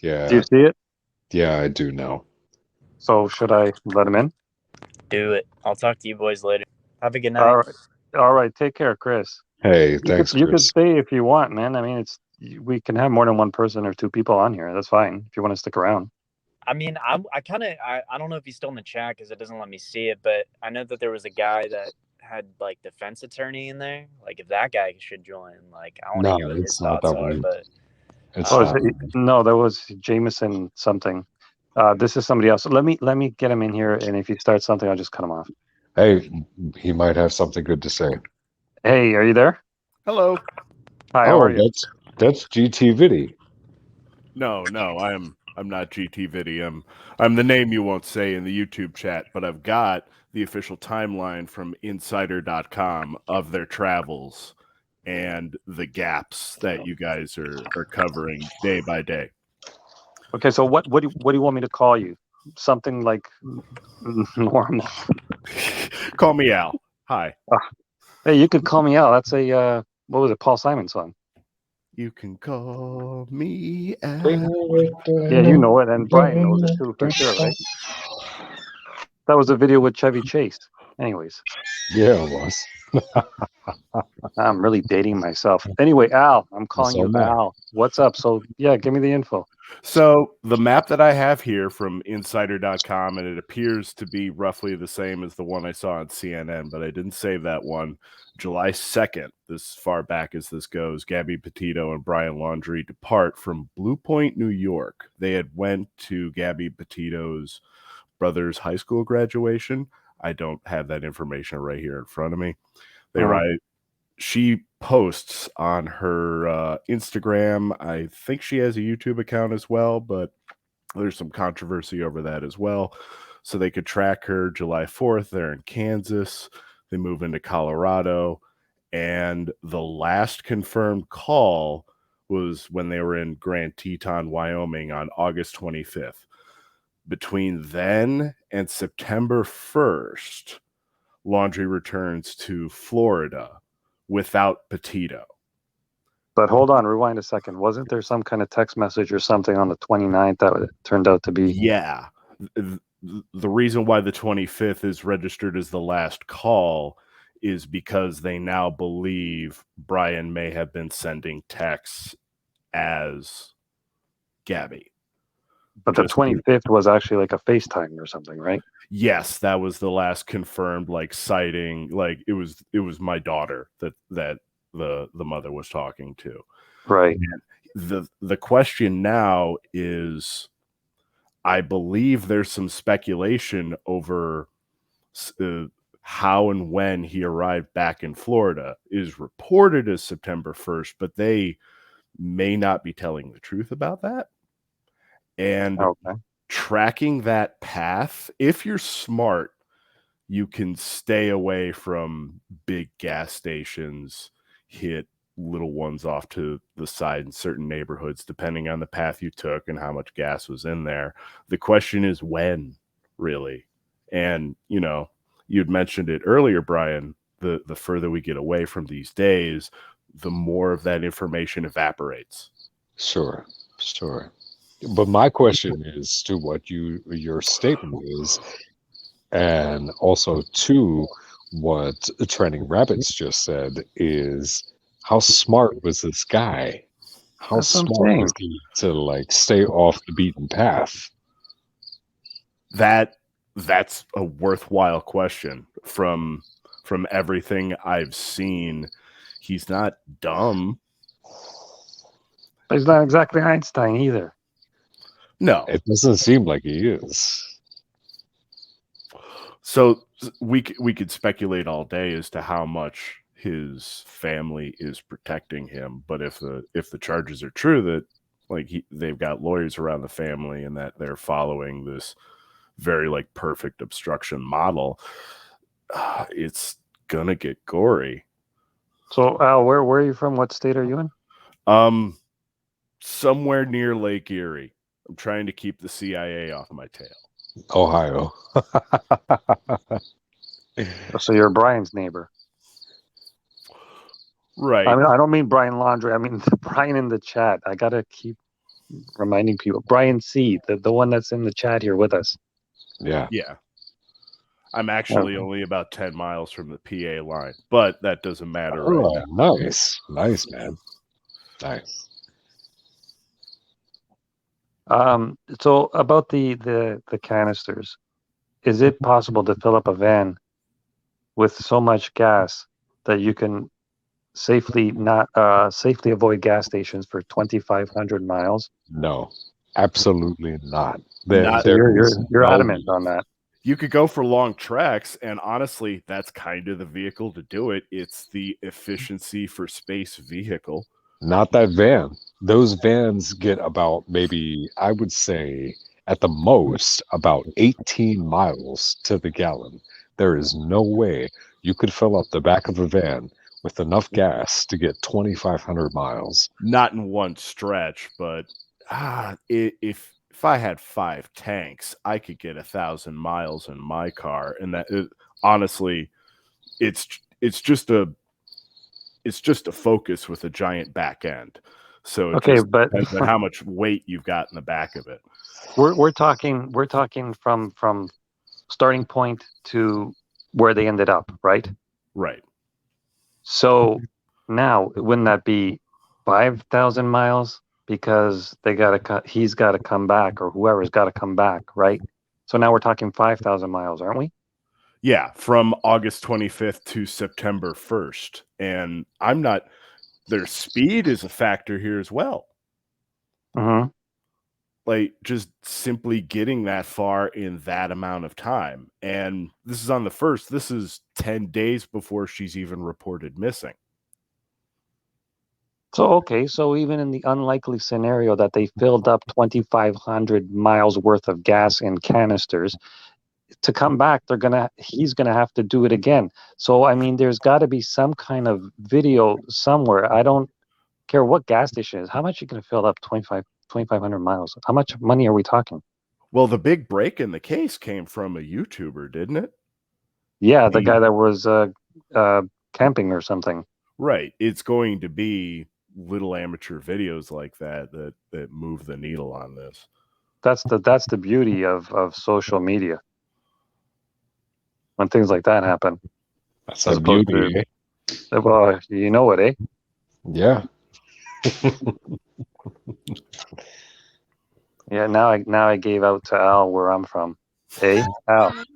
Speaker 2: Yeah.
Speaker 1: Do you see it?
Speaker 2: Yeah, I do now.
Speaker 1: So should I let him in?
Speaker 3: Do it. I'll talk to you boys later. Have a good night.
Speaker 1: All right. Take care, Chris.
Speaker 2: Hey, thanks,
Speaker 1: You could
Speaker 2: Chris.
Speaker 1: stay if you want, man. I mean, we can have more than one person or two people on here. That's fine if you want to stick around.
Speaker 3: I mean, I don't know if he's still in the chat because it doesn't let me see it, but I know that there was a guy that had like defense attorney in there. Like, if that guy should join, like, I want to hear what his thoughts are. But
Speaker 1: no, that was Jameson something. This is somebody else. Let me get him in here, and if he starts something, I'll just cut him off.
Speaker 2: Hey, he might have something good to say.
Speaker 1: Hey, are you there?
Speaker 4: Hello.
Speaker 1: Hi, how are you?
Speaker 2: That's GT Viddy.
Speaker 4: No, I'm not GT Viddy. I'm the name you won't say in the YouTube chat, but I've got the official timeline from insider.com of their travels and the gaps that you guys are covering day by day.
Speaker 1: Okay, so what do you want me to call you? Something like normal.
Speaker 4: Call me Al. Hi.
Speaker 1: Hey, you could call me Al. That's a what was it, Paul Simon song?
Speaker 4: You can call me Al.
Speaker 1: Yeah, you know it, and Brian knows it too for sure, right? That was a video with Chevy Chase. Anyways.
Speaker 2: Yeah, it was.
Speaker 1: I'm really dating myself. Anyway, Al, I'm calling you Al. What's up? So yeah, give me the info.
Speaker 4: So the map that I have here from insider.com, and it appears to be roughly the same as the one I saw on CNN, but I didn't save that one. July 2nd, this far back as this goes, Gabby Petito and Brian Laundrie depart from Blue Point, New York. They had went to Gabby Petito's brother's high school graduation. I don't have that information right here in front of me. They arrive. She posts on her Instagram. I think she has a YouTube account as well, but there's some controversy over that as well. So they could track her July 4th. They're in Kansas. They move into Colorado. And the last confirmed call was when they were in Grand Teton, Wyoming on August 25th. Between then and September 1st, Laundrie returns to Florida without Petito.
Speaker 1: But hold on, rewind a second. Wasn't there some kind of text message or something on the 29th that it turned out to be?
Speaker 4: Yeah. The reason why the 25th is registered as the last call is because they now believe Brian may have been sending texts as Gabby.
Speaker 1: But the 25th was actually like a FaceTime or something, right?
Speaker 4: Yes, that was the last confirmed sighting. Like it was my daughter that the mother was talking to.
Speaker 1: Right.
Speaker 4: And the question now is, I believe there's some speculation over how and when he arrived back in Florida. It is reported as September 1st, but they may not be telling the truth about that. And tracking that path, if you're smart, you can stay away from big gas stations, hit little ones off to the side in certain neighborhoods, depending on the path you took and how much gas was in there. The question is when, really. And, you'd mentioned it earlier, Brian, the further we get away from these days, the more of that information evaporates.
Speaker 2: Sure. But my question is to what your statement is, and also to what Trending Rabbits just said, is how smart was this guy? How smart was he to stay off the beaten path?
Speaker 4: That that's a worthwhile question. From everything I've seen, he's not dumb.
Speaker 1: But he's not exactly Einstein either.
Speaker 4: No.
Speaker 2: It doesn't seem like he is.
Speaker 4: So we could speculate all day as to how much his family is protecting him, but if the charges are true that like they've got lawyers around the family and that they're following this very like perfect obstruction model, it's gonna get gory.
Speaker 1: So Al, where are you from? What state are you in?
Speaker 4: Somewhere near Lake Erie. I'm trying to keep the CIA off my tail.
Speaker 2: Ohio.
Speaker 1: So you're Brian's neighbor.
Speaker 4: Right.
Speaker 1: I mean, I don't mean Brian Laundrie. I mean Brian in the chat. I gotta keep reminding people. Brian C, the one that's in the chat here with us.
Speaker 2: Yeah.
Speaker 4: Yeah. I'm actually only about 10 miles from the PA line, but that doesn't matter right now.
Speaker 2: Nice. Nice, man. Nice.
Speaker 1: So about the canisters, is it possible to fill up a van with so much gas that you can safely avoid gas stations for 2,500 miles?
Speaker 2: No, absolutely not.
Speaker 4: Not-
Speaker 1: So you're adamant on that.
Speaker 4: You could go for long treks, and honestly, that's kind of the vehicle to do it. It's the efficiency for space vehicle.
Speaker 2: Not that van. Those vans get about maybe, I would say, at the most, about 18 miles to the gallon. There is no way you could fill up the back of a van with enough gas to get 2,500 miles.
Speaker 4: Not in one stretch, but if I had 5 tanks, I could get 1,000 miles in my car, and honestly, it's just a Focus with a giant back end. So it just depends on how much weight you've got in the back of it.
Speaker 1: We're talking from starting point to where they ended up, right?
Speaker 4: Right.
Speaker 1: So now, wouldn't that be 5,000 miles? Because he's got to come back, or whoever's got to come back, right? So now we're talking 5,000 miles, aren't we?
Speaker 4: Yeah, from August 25th to September 1st. And their speed is a factor here as well.
Speaker 1: Mm-hmm.
Speaker 4: Like just simply getting that far in that amount of time. And this is on the 1st. This is 10 days before she's even reported missing.
Speaker 1: So even in the unlikely scenario that they filled up 2,500 miles worth of gas in canisters, to come back, he's gonna have to do it again. So I mean, there's got to be some kind of video somewhere. I don't care what gas station is. How much are you gonna fill up 2,500 miles? How much money are we talking?
Speaker 4: Well, the big break in the case came from a YouTuber, didn't it?
Speaker 1: Yeah, the guy that was camping or something.
Speaker 4: Right. It's going to be little amateur videos like that move the needle on this.
Speaker 1: That's the beauty of social media. When things like that happen.
Speaker 2: That's a beauty.
Speaker 1: Well, you know what, eh?
Speaker 2: Yeah.
Speaker 1: Yeah, now I gave out to Al where I'm from. Eh? Al. Did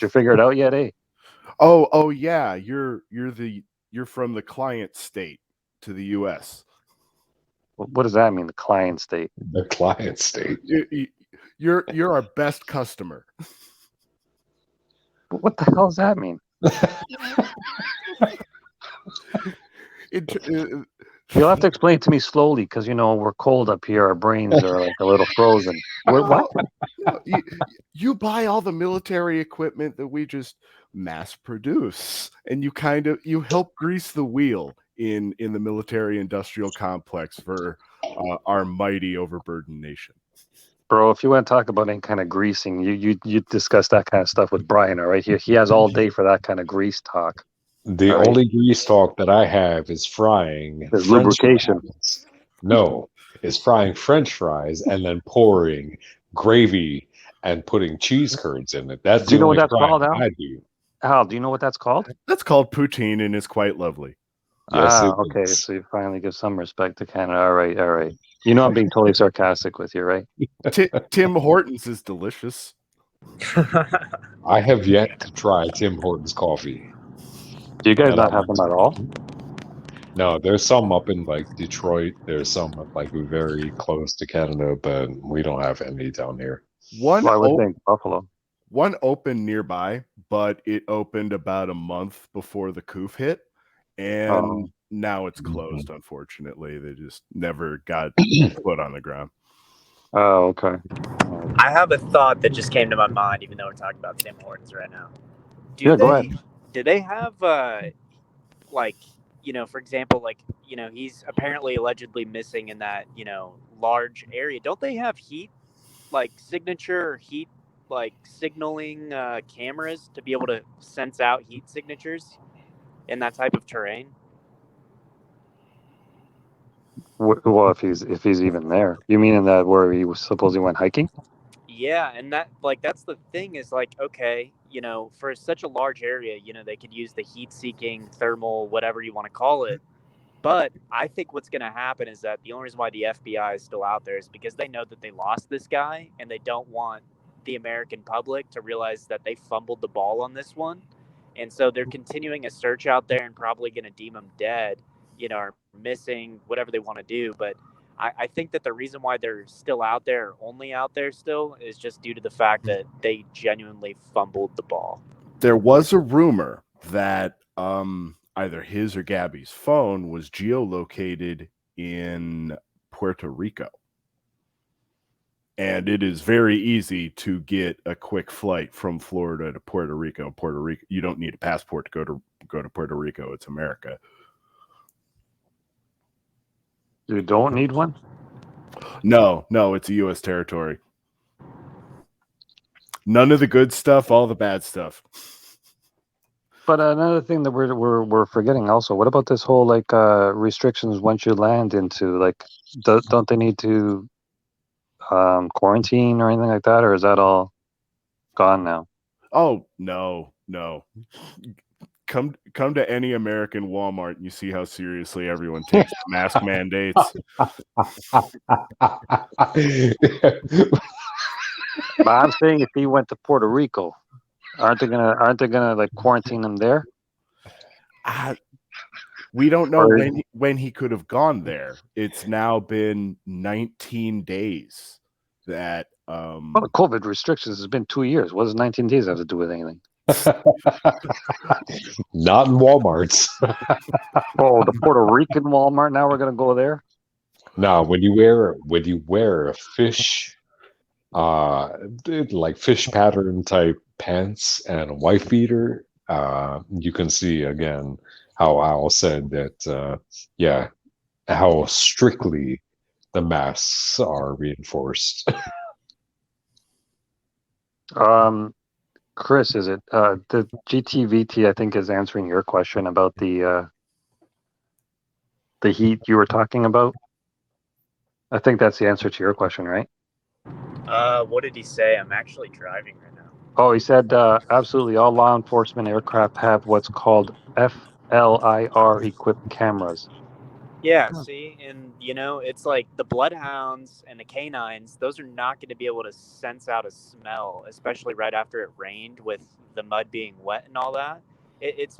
Speaker 1: you figure it out yet, eh?
Speaker 4: Oh yeah. You're from the client state to the US.
Speaker 1: What does that mean, the client state?
Speaker 2: The client state.
Speaker 4: You're our best customer.
Speaker 1: What the hell does that mean? You'll have to explain it to me slowly, because we're cold up here. Our brains are like a little frozen. What?
Speaker 4: You buy all the military equipment that we just mass produce, and you help grease the wheel in the military industrial complex for our mighty overburdened nation.
Speaker 1: Bro, if you want to talk about any kind of greasing, you discuss that kind of stuff with Brian, all right? He has all day for that kind of grease talk.
Speaker 2: The only grease talk that I have is frying.
Speaker 1: There's lubrication.
Speaker 2: Fries. No, is frying French fries and then pouring gravy and putting cheese curds in it. That's
Speaker 1: do you know what that's
Speaker 2: called,
Speaker 1: Al?
Speaker 2: I do.
Speaker 1: Al, do you know what that's called?
Speaker 4: That's called poutine, and it's quite lovely.
Speaker 2: Yes,
Speaker 1: okay. So you finally give some respect to Canada. All right. You know I'm being totally sarcastic with you, right?
Speaker 4: Tim Hortons is delicious.
Speaker 2: I have yet to try Tim Hortons coffee.
Speaker 1: Do you guys
Speaker 2: And
Speaker 1: not have them at all?
Speaker 2: no, there's some up in like Detroit. There's some like very close to Canada, but we don't have any down here.
Speaker 1: Well, I would think Buffalo.
Speaker 4: One opened nearby, but it opened about a month before the coup hit, and now it's closed. Unfortunately, they just never got put on the ground.
Speaker 1: Oh, okay.
Speaker 3: I have a thought that just came to my mind, even though we're talking about Tim Hortons right now.
Speaker 1: Go ahead.
Speaker 3: Do they have, like, you know, for example, like, you know, he's apparently allegedly missing in that, you know, large area. Don't they have heat, like, signature or heat, like, signaling cameras to be able to sense out heat signatures in that type of terrain?
Speaker 1: Well, if he's even there, you mean in that where he was supposedly went hiking?
Speaker 3: Yeah, and that, like, that's the thing is, like, okay, you know, for such a large area, you know, they could use the heat-seeking thermal, whatever you want to call it. But I think what's going to happen is that the only reason why the FBI is still out there is because they know that they lost this guy, and they don't want the American public to realize that they fumbled the ball on this one. And so they're continuing a search out there and probably going to deem him dead, you know, or missing, whatever they want to do. But I think that the reason why they're still out there, only out there still, is just due to the fact that they genuinely fumbled the ball.
Speaker 4: There was a rumor that either his or Gabby's phone was geolocated in Puerto Rico. And it is very easy to get a quick flight from Florida to Puerto Rico. Puerto Rico, you don't need a passport to go to Puerto Rico. It's America.
Speaker 1: You don't need one?
Speaker 4: No, it's a U.S. territory. None of the good stuff, all the bad stuff.
Speaker 1: But another thing that we're forgetting also, what about this whole like restrictions once you land into, like, don't they need to quarantine or anything like that, or is that all gone now?
Speaker 4: Oh, no. Come to any American Walmart and you see how seriously everyone takes the mask mandates.
Speaker 1: But I'm saying if he went to Puerto Rico, aren't they gonna like quarantine him there?
Speaker 4: We don't know when he could have gone there. It's now been 19 days that
Speaker 1: well, the COVID restrictions has been 2 years. What does 19 days have to do with anything?
Speaker 2: Not in Walmarts.
Speaker 1: Oh, the Puerto Rican Walmart. Now we're gonna go there.
Speaker 2: No, when you wear a fish, like fish pattern type pants and a wife beater, you can see again how Al said that. Yeah, how strictly the masks are reinforced.
Speaker 1: Chris, is it the GTVT? I think is answering your question about the heat you were talking about. I think that's the answer to your question, right?
Speaker 3: What did he say? I'm actually driving right now.
Speaker 1: Oh, he said absolutely all law enforcement aircraft have what's called FLIR equipped cameras.
Speaker 3: Yeah, see, and you know, it's like the bloodhounds and the canines, those are not going to be able to sense out a smell, especially right after it rained with the mud being wet and all that. It's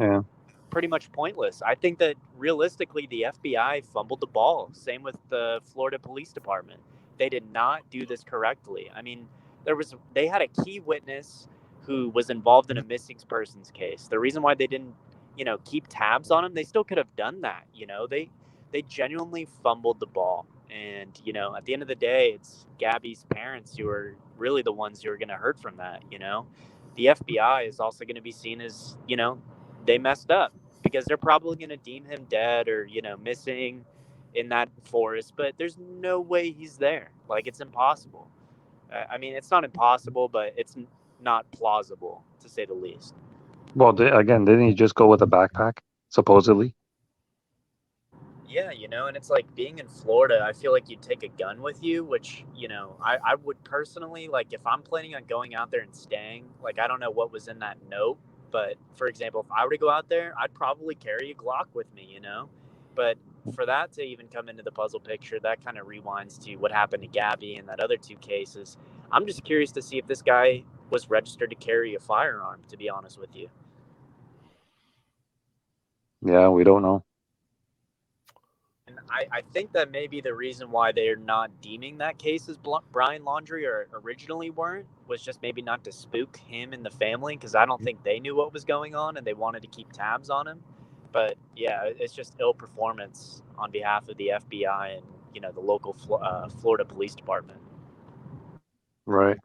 Speaker 3: pretty much pointless. I think that realistically, the FBI fumbled the ball. Same with the Florida Police Department. They did not do this correctly. I mean, they had a key witness who was involved in a missing persons case. The reason why they didn't, you know, keep tabs on him, they still could have done that. You know, they genuinely fumbled the ball. And, you know, at the end of the day, it's Gabby's parents who are really the ones who are going to hurt from that. You know, the FBI is also going to be seen as, you know, they messed up because they're probably going to deem him dead or, you know, missing in that forest. But there's no way he's there. Like, it's impossible. I mean, it's not impossible, but it's not plausible, to say the least.
Speaker 1: Well, again, didn't he just go with a backpack, supposedly?
Speaker 3: Yeah, you know, and it's like being in Florida, I feel like you take a gun with you, which, you know, I would personally, like, if I'm planning on going out there and staying, like, I don't know what was in that note, but for example, if I were to go out there, I'd probably carry a Glock with me, you know? But for that to even come into the puzzle picture, that kind of rewinds to what happened to Gabby and that other two cases. I'm just curious to see if this guy was registered to carry a firearm, to be honest with you.
Speaker 1: Yeah, we don't know.
Speaker 3: And I think that maybe the reason why they're not deeming that case as Brian Laundrie, or originally weren't, was just maybe not to spook him and the family, because I don't think they knew what was going on and they wanted to keep tabs on him. But yeah, it's just ill performance on behalf of the FBI and the local Florida Police Department.
Speaker 1: Right.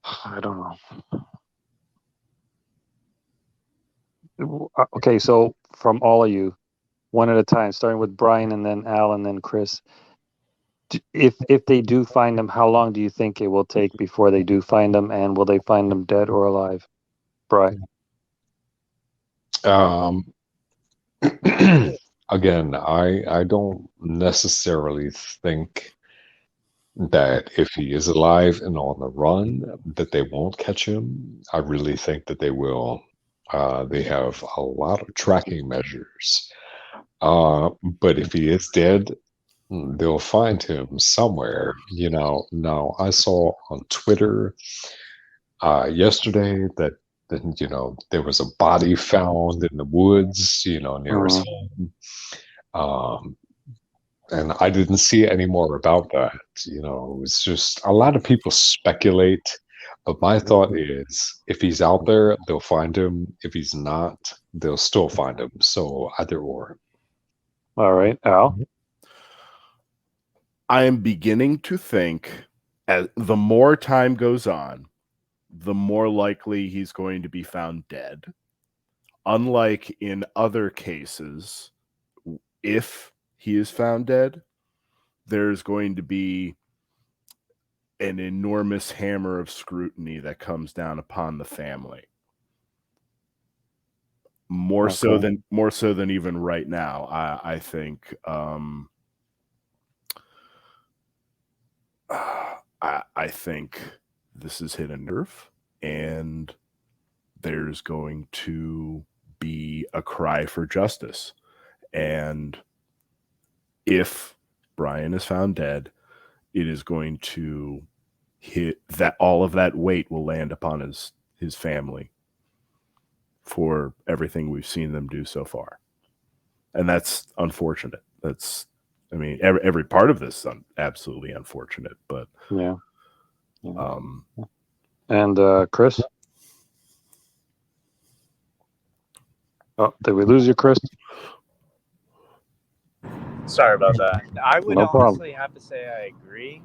Speaker 1: I don't know. Okay, so from all of you, one at a time, starting with Brian and then Al and then Chris. If they do find him, how long do you think it will take before they do find him, and will they find him dead or alive? Brian.
Speaker 2: Again, I don't necessarily think that if he is alive and on the run, that they won't catch him. I really think that they will. They have a lot of tracking measures. But if he is dead, they'll find him somewhere. Now I saw on Twitter yesterday that there was a body found in the woods, near his home. And I didn't see any more about that. It was just a lot of people speculate. But my thought is, if he's out there, they'll find him. If he's not, they'll still find him. So either or.
Speaker 1: All right, Al.
Speaker 4: I am beginning to think, as the more time goes on, the more likely he's going to be found dead. Unlike in other cases, if he is found dead, there's going to be an enormous hammer of scrutiny that comes down upon the family. More so than even right now. I think I think this has hit a nerve, and there's going to be a cry for justice. And if Brian is found dead, it is going to hit that all of that weight will land upon his family for everything we've seen them do so far. And that's unfortunate. Every part of this is absolutely unfortunate, but
Speaker 1: yeah. And Chris? Oh, did we lose you, Chris?
Speaker 3: Sorry about that. I would
Speaker 1: No problem.
Speaker 3: honestly have to say I agree,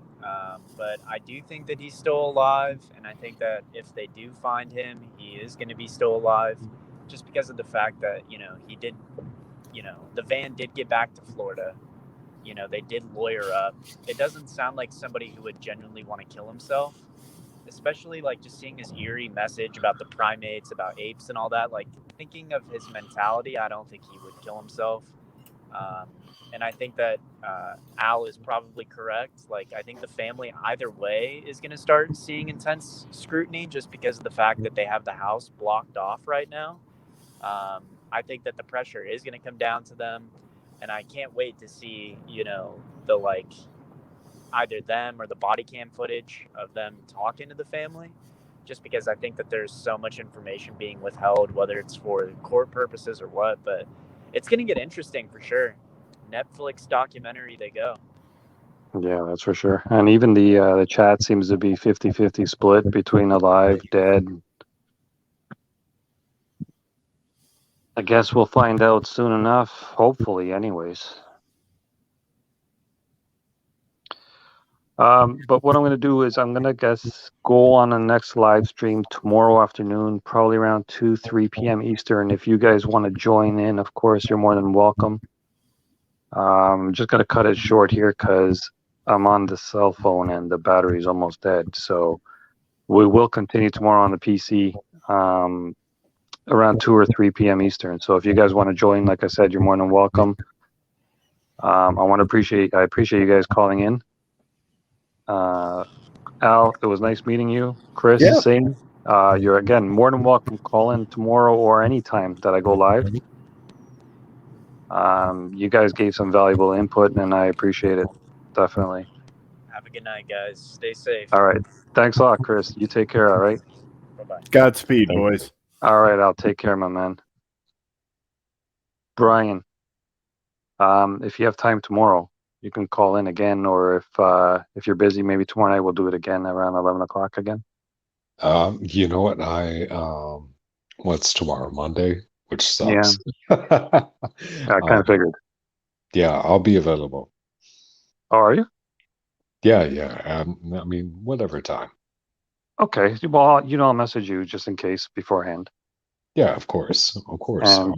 Speaker 3: but I do think that he's still alive, and I think that if they do find him, he is going to be still alive, just because of the fact that he did, the van did get back to Florida. They did lawyer up. It doesn't sound like somebody who would genuinely want to kill himself, especially like just seeing his eerie message about the primates, about apes and all that. Like, thinking of his mentality, I don't think he would kill himself. And I think that Al is probably correct. Like, I think the family either way is going to start seeing intense scrutiny, just because of the fact that they have the house blocked off right now. I think that the pressure is going to come down to them, and I can't wait to see, the either them or the body cam footage of them talking to the family, just because I think that there's so much information being withheld, whether it's for court purposes or what. But it's going to get interesting for sure. Netflix documentary they go.
Speaker 1: Yeah, that's for sure. And even the chat seems to be 50-50 split between alive, dead. I guess we'll find out soon enough, hopefully, anyways. But what I'm going to do is I'm going to go on the next live stream tomorrow afternoon, probably around 3 p.m. Eastern. If you guys want to join in, of course, you're more than welcome. I'm just going to cut it short here because I'm on the cell phone and the battery's almost dead. So we will continue tomorrow on the PC around 2 or 3 p.m. Eastern. So if you guys want to join, like I said, you're more than welcome. I appreciate you guys calling in. Al, it was nice meeting you. Chris,
Speaker 4: Yeah.
Speaker 1: same. You're again more than welcome. Call in tomorrow or anytime that I go live. You guys gave some valuable input, and I appreciate it. Definitely.
Speaker 3: Have a good night, guys. Stay safe.
Speaker 1: All right. Thanks a lot, Chris. You take care. All right.
Speaker 3: Bye-bye.
Speaker 4: Godspeed,
Speaker 2: Thank you.
Speaker 4: boys.
Speaker 1: All right. I'll take care, my man. Brian, if you have time tomorrow, you can call in again, or if you're busy, maybe tomorrow night we'll do it again around 11 o'clock again.
Speaker 2: You know what? What's tomorrow? Monday, which
Speaker 1: Yeah,
Speaker 2: sucks.
Speaker 1: I kind of figured.
Speaker 2: Yeah, I'll be available.
Speaker 1: Oh, are you?
Speaker 2: Yeah. I mean, whatever time.
Speaker 1: Okay. Well, I'll message you just in case beforehand.
Speaker 2: Yeah, of course.
Speaker 1: And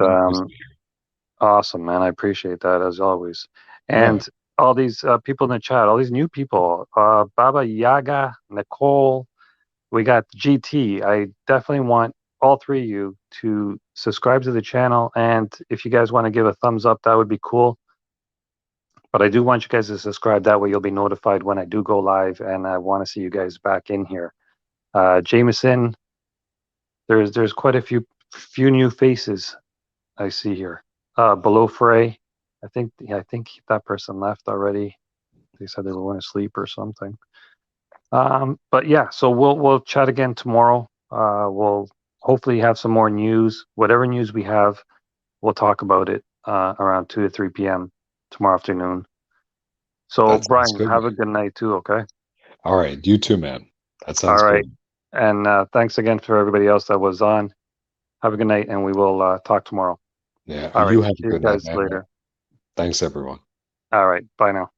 Speaker 1: awesome, man. I appreciate that as always. And
Speaker 2: Yeah.
Speaker 1: all these people in the chat, all these new people, Baba Yaga, Nicole, we got GT. I definitely want all three of you to subscribe to the channel. And if you guys want to give a thumbs up, that would be cool. But I do want you guys to subscribe. That way you'll be notified when I do go live. And I want to see you guys back in here. Jameson, there's quite a few new faces I see here. Below Frey, I think that person left already. They said they were going to sleep or something. But yeah, so we'll chat again tomorrow. We'll hopefully have some more news. Whatever news we have, we'll talk about it around 2 to 3 p.m. tomorrow afternoon. So
Speaker 2: That sounds
Speaker 1: Brian,
Speaker 2: good,
Speaker 1: have
Speaker 2: man.
Speaker 1: a good night too. Okay.
Speaker 2: All right, you too, man. That sounds
Speaker 1: All right.
Speaker 2: good.
Speaker 1: And thanks again for everybody else that was on. Have a good night, and we will talk tomorrow.
Speaker 2: Yeah,
Speaker 1: All right.
Speaker 2: you have a
Speaker 1: See you
Speaker 2: good night,
Speaker 1: guys
Speaker 2: man.
Speaker 1: later.
Speaker 2: Thanks, everyone.
Speaker 1: All right. Bye now.